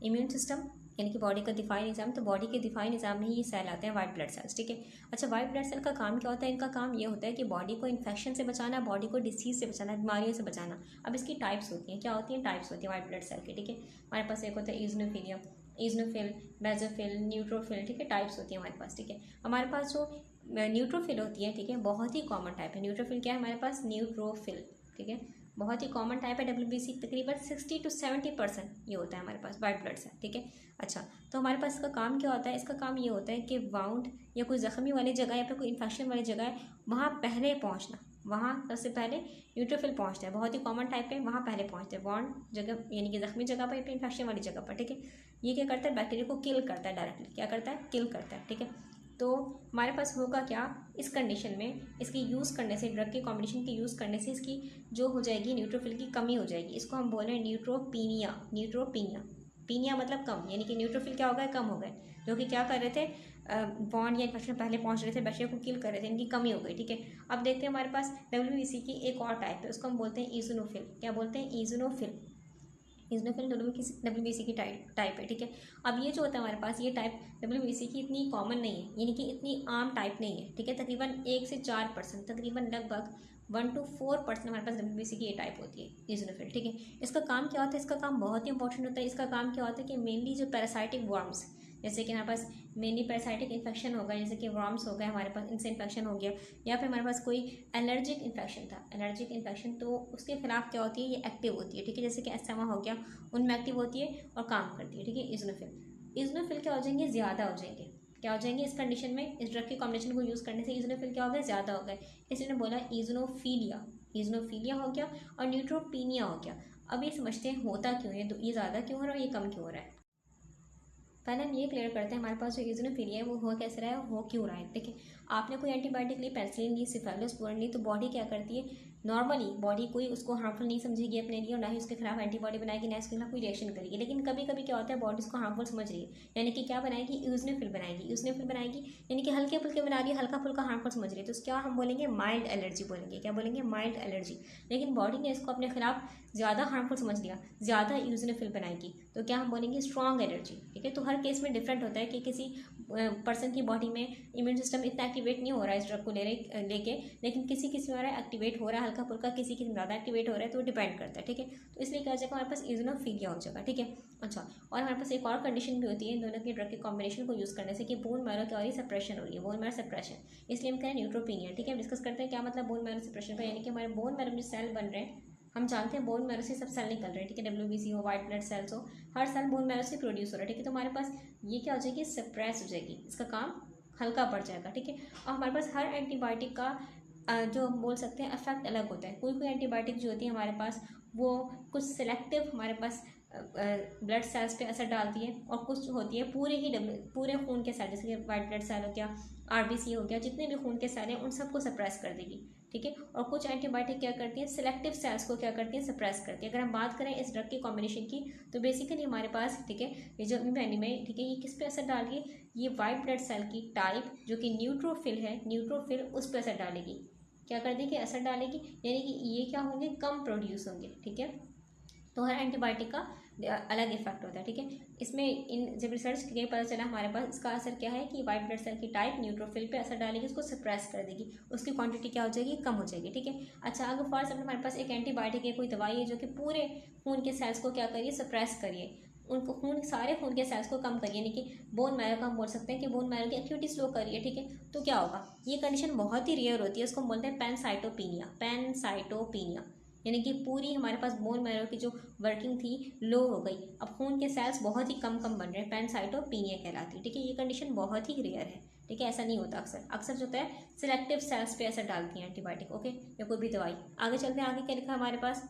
इम्यून सिस्टम यानी कि बॉडी का दिफाई निज़ाम, तो बॉडी के दिफाई निज़ाम में ही ये सेल आते हैं वाइट ब्लड सेल्स। ठीक है, अच्छा, वाइट ब्लड सेल का काम क्या होता है? इनका काम ये होता है कि बॉडी को इन्फेक्शन से बचाना, बॉडी को डिसीज़ से बचाना, बीमारियों से बचाना। अब इसकी टाइप्स होती हैं, क्या होती हैं? टाइप्स होती हैं वाइट ब्लड सेल की। ठीक है, हमारे पास एक होता है इओसिनोफिलिया, इओसिनोफिल, बेसोफिल, न्यूट्रोफिल। ठीक है, टाइप्स होती हैं हमारे पास। ठीक है, हमारे पास जो न्यूट्रोफिल होती है, ठीक है, बहुत ही कॉमन टाइप है। न्यूट्रोफिल क्या है हमारे पास? न्यूट्रोफिल। ठीक है, बहुत ही कॉमन टाइप है। WBC तकरीबन 60 to 70% ये होता है हमारे पास वाइट ब्लड सेल। ठीक है, अच्छा, तो हमारे पास इसका काम क्या होता है? इसका काम ये होता है कि वाउंड या कोई ज़ख्मी वाली जगह या फिर कोई इन्फेक्शन वाली जगह है, वहाँ पहले पहुँचना, वहाँ सबसे पहले न्यूट्रोफिल पहुँचता है। बहुत ही कॉमन टाइप है, वहाँ पहले पहुँचते हैं वाउंड जगह, यानी कि ज़ख्मी जगह पर या फिर इन्फेक्शन वाली जगह पर। ठीक है, ये क्या करता है? बैक्टीरिया को किल करता है डायरेक्टली। क्या करता है? किल करता है। ठीक है, तो हमारे पास होगा क्या इस कंडीशन में? इसकी यूज़ करने से, ड्रग के कॉम्बिनेशन की यूज़ करने से इसकी जो हो जाएगी न्यूट्रोफिल की कमी हो जाएगी। इसको हम बोल रहे हैं न्यूट्रोपीनिया। न्यूट्रोपीनिया, पीनिया मतलब कम, यानी कि न्यूट्रोफिल क्या हो गए? कम हो गए, जो कि क्या कर रहे थे? बॉन्ड या इन्फेक्शन पहले पहुंच रहे थे, बैक्टीरिया को किल कर रहे थे, इनकी कमी हो गई। ठीक है, अब देखते हैं हमारे पास WBC की एक और टाइप है, उसको हम बोलते हैं इओसिनोफिल। क्या बोलते हैं? इओसिनोफिल। इओसिनोफिल WBC की टाइप है। ठीक है, अब ये जो होता है हमारे पास, ये टाइप WBC की इतनी कॉमन नहीं है, यानी कि इतनी आम टाइप नहीं है। ठीक है, तकरीबन 1 से 4%, तकरीबन लगभग 1 to 4% हमारे पास WBC की ये टाइप होती है इओसिनोफिल। ठीक है, इसका काम क्या होता है? इसका काम बहुत ही इंपॉर्टेंट होता है। इसका काम क्या होता है कि मेनली जो पैरासाइटिक वर्म्स, जैसे कि हमारे पास मेनली पैरासाइटिक इन्फेक्शन होगा, जैसे कि वर्म्स हो गए हमारे पास, इनसे इन्फेक्शन हो गया, या फिर हमारे पास कोई एलर्जिक इन्फेक्शन था, एलर्जिक इन्फेक्शन, तो उसके खिलाफ क्या होती है? ये एक्टिव होती है। ठीक है, जैसे कि एस्थमा हो गया, उनमें एक्टिव होती है और काम करती है। ठीक है, इओसिनोफिल क्या हो जाएंगे? ज़्यादा हो जाएंगे। क्या हो जाएंगे इस कंडीशन में? इस ड्रग के कॉम्बिनेशन को यूज़ करने से इओसिनोफिल क्या हो गए? ज़्यादा हो गए, इसलिए बोला इओसिनोफिलिया। इओसिनोफिलिया हो गया और न्यूट्रोपीनिया हो गया। अब ये समझते हैं होता क्यों है, तो ये ज़्यादा क्यों हो रहा है और ये कम क्यों हो रहा है। पहले हम ये क्लियर करते हैं हमारे पास जो इओसिनोफिलिया है वो हो कैसे रहा है, हो क्यों रहा है। देखिए, आपने कोई एंटीबायोटिक ली, पेनिसिलिन ली, सिफालोस्पोरिन ली, तो बॉडी क्या करती है? नॉर्मली बॉडी कोई उसको हार्मफुल नहीं समझेगी अपने लिए, और ना ही उसके खिलाफ एंटीबॉडी बनाएगी, ना इसके खिलाफ कोई रिएक्शन करेगी। लेकिन कभी कभी क्या होता है, बॉडी उसको हार्मफुल समझ रही है, यानी कि क्या बनाएगी? इओसिनोफिल बनाएगी। इओसिनोफिल बनाएगी यानी कि हल्के फुल्के बना रही है, हल्का फुल्का हार्मफुल समझ रही है, तो क्या हम बोलेंगे? माइल्ड एलर्जी बोलेंगे। क्या बोलेंगे? Mild allergy. लेकिन बॉडी ने इसको अपने खिलाफ ज़्यादा हार्मफुल समझ लिया, ज़्यादा इओसिनोफिल बनाएगी, तो क्या हम बोलेंगे? Strong allergy. ठीक है, तो हर केस में डिफरेंट होता है कि किसी पर्सन की बॉडी में इम्यून सिस्टम इतना एक्टिवेट नहीं हो रहा है इस ड्रग को लेके, लेकिन किसी में एक्टिवेट हो रहा है हल्का फुल्का, किसी ज़्यादा एक्टिवेट हो रहा है, तो डिपेंड करता है। ठीक है, तो इसलिए क्या हो जाएगा हमारे पास? इओसिनोफिलिया हो जाएगा। ठीक है, अच्छा, और हमारे पास एक और कंडीशन भी होती है इन दोनों के ड्रग के कॉम्बिनेशन को यूज़ करने से, कि बोन मैरो की और सप्रेशन हो रही है, बोन मैरो सप्रेशन, इसलिए हम कहें न्यूट्रोपीनिया। ठीक है, डिस्कस करते हैं क्या मतलब बोन मैरो सप्रेशन का, यानी कि हमारे बोन मैरो में सेल बन रहे हैं, हम जानते हैं बोन मैरो से सब सेल निकल रहे हैं। ठीक है, WBC हो, वाइट ब्लड सेल्स हो, हर सेल बोन मैरो से प्रोड्यूस हो रहा है। ठीक है, तो हमारे पास ये क्या हो जाएगी? सप्रेस हो जाएगी, इसका काम हल्का पड़ जाएगा। ठीक है, और हमारे पास हर एंटीबायोटिक का जो हम बोल सकते हैं इफेक्ट अलग होता है। कोई एंटीबायोटिक जो होती है हमारे पास, वो कुछ सिलेक्टिव हमारे पास ब्लड सेल्स पे असर डालती है, और कुछ होती है पूरे खून के सेल, जैसे कि वाइट ब्लड सेल हो गया, RBC हो गया, जितने भी खून के सेल हैं उन सबको सप्रेस कर देगी। ठीक है, और कुछ एंटीबायोटिक क्या करती हैं? सिलेक्टिव सेल्स को क्या करती हैं? सप्रेस करती है। अगर हम बात करें इस ड्रग की कॉम्बिनेशन की, तो बेसिकली हमारे पास, ठीक है, ये जो में, ठीक है, ये किस पे असर डाल रही है? ये वाइट ब्लड सेल की टाइप जो कि न्यूट्रोफिल है, न्यूट्रोफिल उस पर असर डालेगी। क्या कर देगी? असर डालेगी, यानी कि ये क्या होंगे? कम प्रोड्यूस होंगे। ठीक है, तो हर एंटीबायोटिक का अलग इफेक्ट होता है। ठीक है, इसमें इन जब रिसर्च किए पता चला हमारे पास इसका असर क्या है कि वाइट ब्लड सेल की टाइप न्यूट्रोफिल पे असर डालेगी, उसको सप्रेस कर देगी, उसकी क्वांटिटी क्या हो जाएगी? कम हो जाएगी। ठीक है, अच्छा, अगर फॉर एग्जाम्पल हमारे पास एक एंटीबायोटिक है, कोई दवाई है जो कि पूरे खून के सेल्स को क्या करिए? सप्रेस करिए, उनको सारे खून के सेल्स को कम करिए, यानी कि बोन मैरो का हम बोल सकते हैं कि बोन मैरो की एक्टिविटी स्लो करिए। ठीक है, तो क्या होगा? ये कंडीशन बहुत ही रेयर होती है, उसको हम बोलते हैं पैनसाइटोपीनिया। पैनसाइटोपीनिया यानी कि पूरी हमारे पास बोन मैरो की जो वर्किंग थी लो हो गई, अब खून के सेल्स बहुत ही कम बन रहे हैं, पैनसाइटोपीनिया कहलाती है। ठीक है, ये कंडीशन बहुत ही रेयर है। ठीक है, ऐसा नहीं होता अक्सर, अक्सर जो होता है सिलेक्टिव सेल्स पे असर डालती है एंटीबायोटिक। ओके, या कोई भी दवाई। आगे चलते हैं, आगे क्या लिखा है हमारे पास?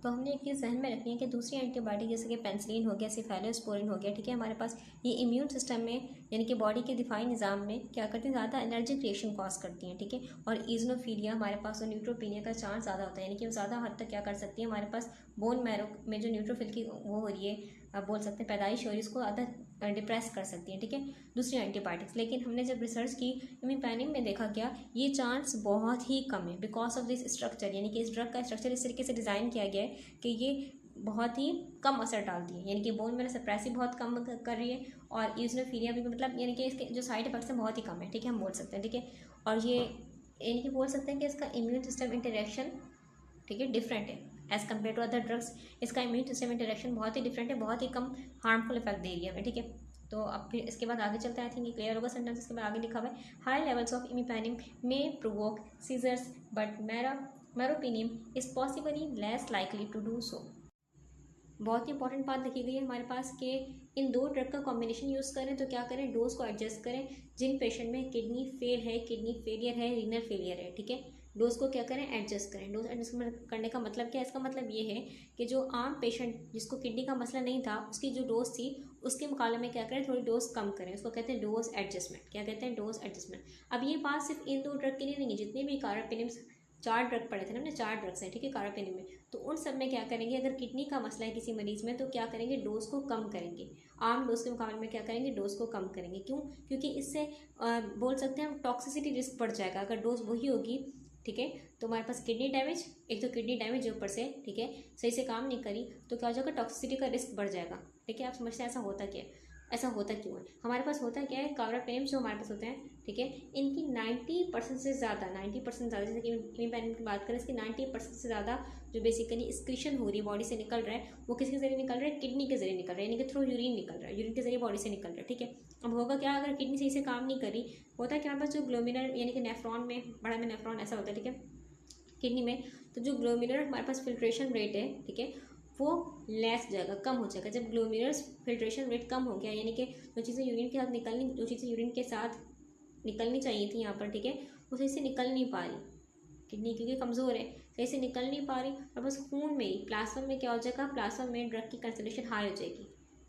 तो हमने एक चीज़ जहन में रखनी है कि दूसरी एंटीबायोटिक जैसे कि पेनिसिलिन हो गया, सिफेलोस्पोरिन हो गया, ठीक है, हमारे पास ये इम्यून सिस्टम में यानी कि बॉडी के दिफाई निज़ाम में क्या करती हैं, ज़्यादा एनर्जी क्रिएशन कॉज करती हैं, ठीक है। और ईजनोफीलिया हमारे पास और न्यूट्रोपीनिया का चांस ज़्यादा होता है, यानी कि वो ज़्यादा हद तक क्या कर सकती है, हमारे पास बोन मैरो में जो न्यूट्रोफिल की वो हो रही है, आप बोल सकते हैं पैदाइश हो रही है, उसको ज़्यादा डिप्रेस कर सकती हैं, ठीक है, दूसरी एंटीबायोटिक्स। लेकिन हमने जब रिसर्च की इमिपेनिम में देखा गया ये चांस बहुत ही कम है बिकॉज ऑफ दिस स्ट्रक्चर, यानी कि इस ड्रग का स्ट्रक्चर इस तरीके से डिज़ाइन किया गया है कि ये बहुत ही कम असर डालती है, यानी कि बोन मैरो सप्रेसिव बहुत कम कर रही है और ईजनोफीलिया भी मतलब यानी कि इसके जो साइड इफेक्ट्स हैं बहुत ही कम है, ठीक है, हम बोल सकते हैं, ठीक है। और ये यानी कि बोल सकते हैं कि इसका इम्यून सिस्टम इंटरेक्शन, ठीक है, डिफरेंट है as compare to other drugs. इसका इम्यून सिस्टम इंटरेक्शन बहुत ही डिफरेंट है, बहुत ही कम हार्मफुल इफेक्ट दे रही है हमें, ठीक है। तो अब फिर इसके बाद आगे चलते हैं, आई थिंक ये क्लियर होगा सेंटेंस। इसके बाद आगे लिखा हुआ है high levels of imipenem may provoke seizures but meropenem is possibly less likely to do so. बहुत ही इंपॉर्टेंट बात लिखी गई है हमारे पास कि इन दो ड्रग का कॉम्बिनेशन यूज़ करें तो क्या करें, डोज को एडजस्ट करें। जिन पेशेंट में किडनी फेल है, किडनी फेलियर है, रीनल फेलियर है, ठीक है, डोज को क्या करें, एडजस्ट करें। डोज एडजस्ट करने का मतलब क्या है, इसका मतलब ये है कि जो आम पेशेंट जिसको किडनी का मसला नहीं था उसकी जो डोज थी उसके मुकाबले में क्या करें, थोड़ी डोज कम करें, उसको कहते हैं डोज एडजस्टमेंट। क्या कहते हैं, डोज एडजस्टमेंट। अब ये बात सिर्फ इन दो ड्रग के लिए नहीं है, जितने भी कार्बापेनिम्स 4 ड्रग पड़े थे ना, हमने 4 ड्रग्स हैं, ठीक है, कार्बापेनिम में, तो उन सब में क्या करेंगे, अगर किडनी का मसला है किसी मरीज में तो क्या करेंगे, डोज को कम करेंगे। आम डोज के मुकाबले में क्या करेंगे, डोज को कम करेंगे। क्यों, क्योंकि इससे बोल सकते हैं टॉक्सिसिटी रिस्क बढ़ जाएगा। अगर डोज वही होगी, ठीक है, तो हमारे पास किडनी डैमेज, एक तो किडनी डैमेज ऊपर से, ठीक है, सही से काम नहीं करी तो क्या हो जाएगा, टॉक्सिसिटी का रिस्क बढ़ जाएगा, ठीक है। आप समझते हैं ऐसा होता क्या है, ऐसा होता क्यों है। हमारे पास होता क्या है, कार्बापेनिम जो हमारे पास होते हैं, ठीक है, इनकी 90% से ज़्यादा, 90% ज़्यादा, जैसे कि इमिपेनिम की बात करें, इसकी 90% से ज़्यादा जो बेसिकली एक्सक्रीशन हो रही है, बॉडी से निकल रहा है, वो किसके जरिए निकल रहा है, किडनी के जरिए निकल रहा है, यानी कि थ्रू यूरिन निकल रहा है, यूरिन के जरिए बॉडी से निकल रहा है, ठीक है। अब होगा क्या, अगर किडनी सही से काम नहीं करी, होता है कि हमारे पास जो ग्लोमेरुलर यानी कि नेफ्रॉन में, बड़ा में नेफ्रॉन ऐसा होता है, ठीक है, किडनी में, तो जो ग्लोमेरुलर हमारे पास फिल्ट्रेशन रेट है, ठीक है, वो लेस जाएगा, कम हो जाएगा। जब ग्लोमेरुलर फिल्ट्रेशन रेट कम हो गया, यानी कि जो चीज़ें यूरिन के साथ निकलनी, जो चीज़ें यूरिन के साथ निकलनी चाहिए थी यहाँ पर, ठीक है, वो सही से निकल नहीं पा रही, किडनी क्योंकि कमज़ोर है, सही से निकल नहीं पा रही, और बस खून में ही प्लाज्मा में क्या हो जाएगा, प्लाज्मा में ड्रग की कंसंट्रेशन हाई हो जाएगी,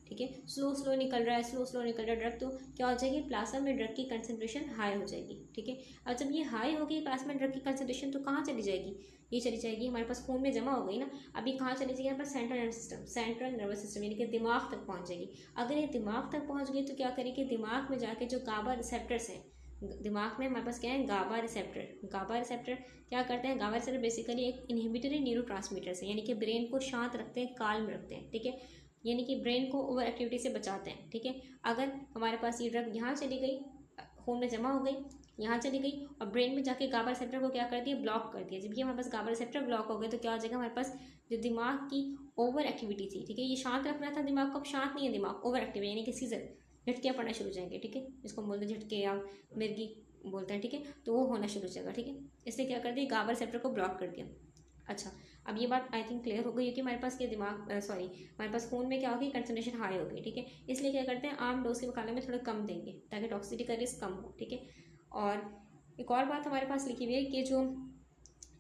ठीक है, स्लो निकल रहा है, स्लो निकल रहा है ड्रग, तो क्या हो जाएगी, प्लाज्मा में ड्रग की कंसंट्रेशन हाई हो जाएगी, ठीक है। अब जब ये हाई होगी प्लाज्मा में ड्रग की कंसंट्रेशन, तो कहाँ चली जाएगी, ये चली जाएगी हमारे पास खून में जमा हो गई ना, अभी कहाँ चली जाएगी, हमारे पास सेंट्रल नर्वस सिस्टम यानी कि दिमाग तक पहुँच जाएगी। अगर ये दिमाग तक पहुँच गई तो क्या करेगी, दिमाग में जाके जो गाबा रिसेप्टर्स हैं, दिमाग में हमारे पास क्या है, गाबा रिसेप्टर क्या करते हैं, गाबा रिसेप्टर बेसिकली एक इनहिबिटरी न्यूरोट्रांसमीटर है, यानी कि ब्रेन को शांत रखते हैं, काल्म रखते हैं, ठीक है, यानी कि ब्रेन को ओवर एक्टिविटी से बचाते हैं, ठीक है। अगर हमारे पास ये ड्रग यहाँ चली गई, खून में जमा हो गई, यहाँ चली गई और ब्रेन में जाके गाबा रिसेप्टर को क्या कर दिया, ब्लॉक कर दिया। जब ये हमारे पास गाबा रिसेप्टर ब्लॉक हो गए तो क्या हो जाएगा, हमारे पास जो दिमाग की ओवर एक्टिविटी थी, ठीक है, ये शांत रख रहा था दिमाग को, अब शांत नहीं है दिमाग, ओवर एक्टिव है, यानी कि सीजर, झटकियाँ पड़ना शुरू हो जाएंगे, ठीक है, जिसको हम बोलते हैं झटके या मिर्गी बोलते हैं, ठीक है, तो वो होना शुरू हो जाएगा, ठीक है। इसलिए क्या कर दिया, गाबा रिसेप्टर को ब्लॉक कर दिया। अच्छा, अब ये बात आई थिंक क्लियर हो गई है कि हमारे पास क्या हमारे पास खून में क्या होगी, कंसंट्रेशन हाई होगी, ठीक है। इसलिए क्या करते हैं, आम डोज के मुकाबले में थोड़ा कम देंगे ताकि टॉक्सिसिटी का रिस्क कम हो, ठीक है। और एक और बात हमारे पास लिखी हुई है कि जो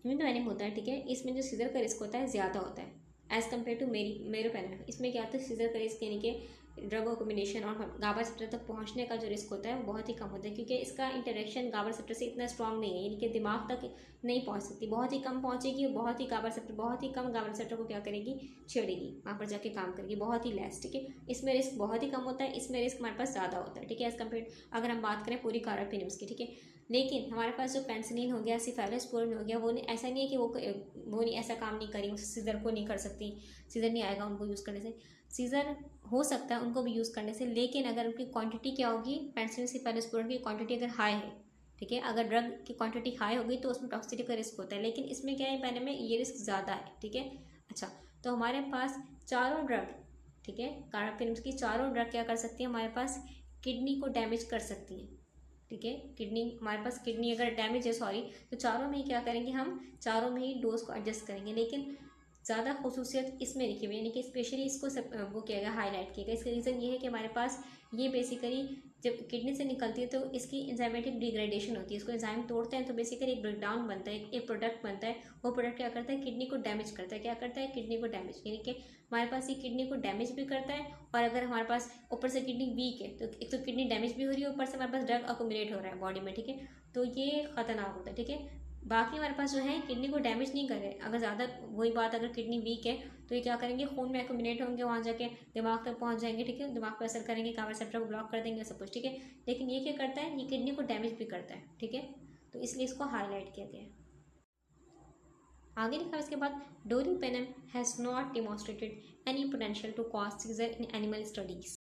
इमिपेनिम होता है, ठीक है, इसमें जो सीजर का रिस्क होता है ज़्यादा होता है एज़ कम्पेयर टू मेरोपेनिम। इसमें क्या होता है, सीजर का रिस्क यानी कि ड्रग कॉम्बिनेशन और गाबा रिसेप्टर तक पहुंचने का जो रिस्क होता है वो बहुत ही कम होता है, क्योंकि इसका इंटरेक्शन गाबा रिसेप्टर से इतना स्ट्रांग नहीं है, यानी कि दिमाग तक नहीं पहुंच सकती, बहुत ही कम पहुंचेगी, बहुत ही कम गाबा रिसेप्टर को क्या करेगी, छेड़ेगी, वहाँ पर जाके काम करेगी, बहुत ही लेस, ठीक है। इसमें रिस्क बहुत ही कम होता है, इसमें रिस्क हमारे पास ज़्यादा होता है, ठीक है, एज़ कम्पेयर अगर हम बात करें पूरी कार्बापेनिम्स की, ठीक है। लेकिन हमारे पास जो पेनिसिलिन हो गया, सिफेलोस्पोरिन हो गया, वो नहीं, ऐसा नहीं है कि वो नहीं ऐसा काम नहीं करी, सीजर को नहीं कर सकती, सीजर नहीं आएगा उनको यूज़ करने से, सीजर हो सकता है उनको भी यूज़ करने से, लेकिन अगर उनकी क्वांटिटी क्या होगी, पेनिसिलिन सिफेलोस्पोरिन की क्वांटिटी अगर हाई है, ठीक है, अगर ड्रग की क्वांटिटी हाई होगी तो उसमें टॉक्सिसिटी का रिस्क होता है, लेकिन इसमें क्या है, पेनिसिलिन में ये रिस्क ज़्यादा है, ठीक है। अच्छा, तो हमारे पास चारों ड्रग, ठीक है, कार्बापेनिम्स की चारों ड्रग क्या कर सकती है, हमारे पास किडनी को डैमेज कर सकती है, ठीक है, किडनी हमारे पास किडनी अगर डैमेज है तो चारों में ही क्या करेंगे, हम चारों में ही डोज को एडजस्ट करेंगे, लेकिन ज़्यादा खसूसियत इसमें लिखी हुई है, यानी कि स्पेशली इसको वो किया गया, हाईलाइट किया गया। इसका रीज़न ये है कि हमारे पास ये बेसिकली जब किडनी से निकलती है तो इसकी एंजाइमेटिक डिग्रेडेशन होती है, इसको एंजाइम तोड़ते हैं तो बेसिकली एक ब्रेकडाउन बनता है, एक प्रोडक्ट बनता है। वो प्रोडक्ट क्या करता है, किडनी को डैमेज करता है। क्या करता है, किडनी को डैमेज, यानी कि हमारे पास ये किडनी को डैमेज भी करता है। और अगर हमारे पास ऊपर से किडनी वीक है तो एक तो किडनी डैमेज भी हो रही है, ऊपर से हमारे पास ड्रग अकोमुलेट हो रहा है बॉडी में, ठीक है। तो ये खतरनाक होता है, ठीक है। बाकी हमारे पास जो है किडनी को डैमेज नहीं कर रहे, अगर ज़्यादा वही बात, अगर किडनी वीक है तो ये क्या करेंगे, खून में एक्यूमुलेट होंगे, वहाँ जाके दिमाग तक पहुँच जाएंगे, ठीक है। दिमाग पर असर करेंगे, काबा रिसेप्टर को ब्लॉक कर देंगे, सब कुछ, ठीक है। लेकिन ये क्या करता है, ये किडनी को डैमेज भी करता है, ठीक है। तो इसलिए इसको हाईलाइट किया गया है। आगे लिखा है इसके बाद, doripenem has not demonstrated any potential to cause seizure in animal studies.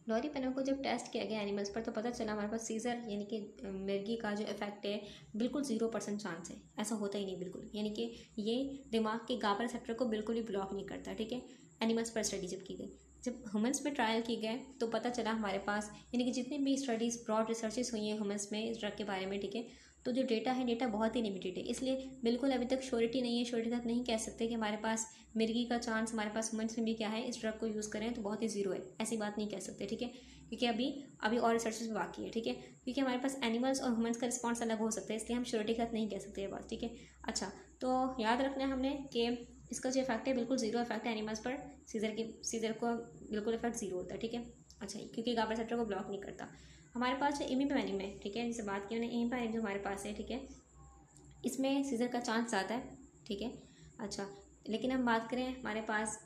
Doripenem को जब टेस्ट किया गया एनिमल्स पर तो पता चला हमारे पास सीजर यानी कि मिर्गी का जो इफेक्ट है बिल्कुल 0% चांस है, ऐसा होता ही नहीं बिल्कुल। यानी कि ये दिमाग के गाबा रिसेप्टर को बिल्कुल भी ब्लॉक नहीं करता, ठीक है। एनिमल्स पर स्टडी जब की गई, जब ह्यूमंस में ट्रायल की गए तो पता चला हमारे पास, यानी कि जितनी भी स्टडीज़ ब्रॉड रिसर्चेस हुई हैं ह्यूमंस में इस ड्रग के बारे में, ठीक है। तो जो डेटा है, डेटा बहुत ही लिमिटेड है, इसलिए बिल्कुल अभी तक श्योरिटी नहीं है, श्योरिटी तक नहीं कह सकते कि हमारे पास मिर्गी का चांस हमारे पास ह्यूमंस में भी क्या है, इस ड्रग को यूज़ करें तो बहुत ही जीरो है, ऐसी बात नहीं कह सकते, ठीक है। क्योंकि अभी और रिसर्चेस बाकी है, ठीक है। क्योंकि हमारे पास एनिमल्स और ह्यूमंस का रिस्पॉन्स अलग हो सकता है, इसलिए हम श्योरिटी के साथ नहीं कह सकते ये बात, ठीक है। अच्छा, तो याद रखना है हमने कि इसका जो इफेक्ट है बिल्कुल जीरो इफेक्ट है एनिमल्स पर, सीजर को बिल्कुल इफेक्ट जीरो होता है, ठीक है। अच्छा, क्योंकि गाबा रिसेप्टर को ब्लॉक नहीं करता। हमारे पास जो इमिपेनिम है, ठीक है, जैसे बात की हमने, इमिपेनिम जो हमारे पास है, ठीक है, इसमें सीजर का चांस ज़्यादा है, ठीक है। अच्छा, लेकिन हम बात करें हमारे पास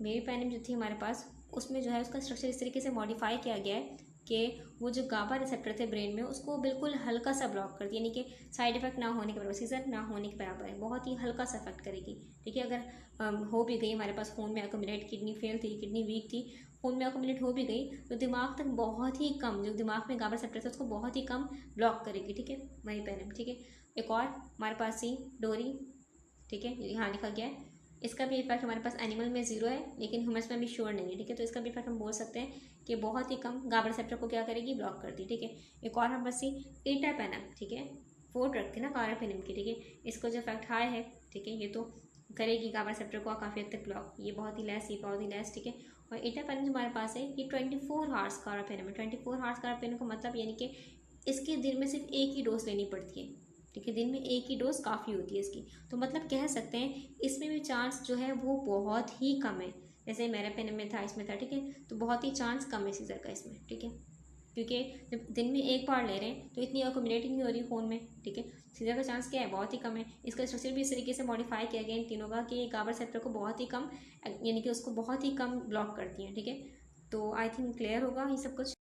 मेरीपेनिम जो थी हमारे पास, उसमें जो है उसका स्ट्रक्चर इस तरीके से मॉडिफाई किया गया है कि वो जो गाबा रिसेप्टर थे ब्रेन में उसको बिल्कुल हल्का सा ब्लॉक कर दिया, यानी कि साइड इफेक्ट ना होने के बराबर, सीजर ना होने के बराबर है, बहुत ही हल्का सा इफेक्ट करेगी, ठीक है। अगर हो भी गई हमारे पास खून में अकोमुलेट, किडनी फेल थी, किडनी वीक थी, खून में अकोमुलेट हो भी गई तो दिमाग तक बहुत ही कम, जो दिमाग में गाबा रिसेप्टर था उसको बहुत ही कम ब्लॉक करेगी, ठीक है, मेरीपेनिम, ठीक है। एक और हमारे पास सी डोरी, ठीक है, यहाँ लिखा गया है, इसका भी इफेक्ट हमारे पास एनिमल में जीरो है, लेकिन ह्यूमंस में भी श्योर नहीं है, ठीक है। तो इसका भी इफेक्ट हम बोल सकते हैं कि बहुत ही कम गाबा रिसेप्टर को क्या करेगी, ब्लॉक करती, ठीक है। एक और हमारे पास सी एटापेनम, ठीक है, 4 ड्रग थे ना कार्बापेनम की, ठीक है। इसको जो इफेक्ट हाई है, ठीक है, ये तो करेगी गाबा रिसेप्टर को काफ़ी हद तक ब्लॉक, ये बहुत ही लेस, ये बहुत ही लेस, ठीक है। और एटापेनम जो हमारे पास है ये 24 हावर्स कार्बापेनम है। 24 हावर्स कार्बापेनम का मतलब यानी कि इसके दिन में सिर्फ एक ही डोज लेनी पड़ती है, ठीक है। दिन में एक ही डोज काफ़ी होती है इसकी, तो मतलब कह सकते हैं इसमें भी चांस जो है वो बहुत ही कम है, जैसे मेरीपेनिम में था, इसमें था, ठीक है। तो बहुत ही चांस कम है सीजर का इसमें, ठीक है। क्योंकि जब दिन में एक बार ले रहे हैं तो इतनी अकोमुलेटिंग नहीं हो रही खून में, ठीक है। सीजर का चांस क्या है, बहुत ही कम है। इसका स्ट्रक्चर भी इस तरीके से मॉडिफाई किया गया इन तीनों का कि गाबा रिसेप्टर को बहुत ही कम, यानी कि उसको बहुत ही कम ब्लॉक करती हैं, ठीक है। तो आई थिंक क्लियर होगा ये सब कुछ।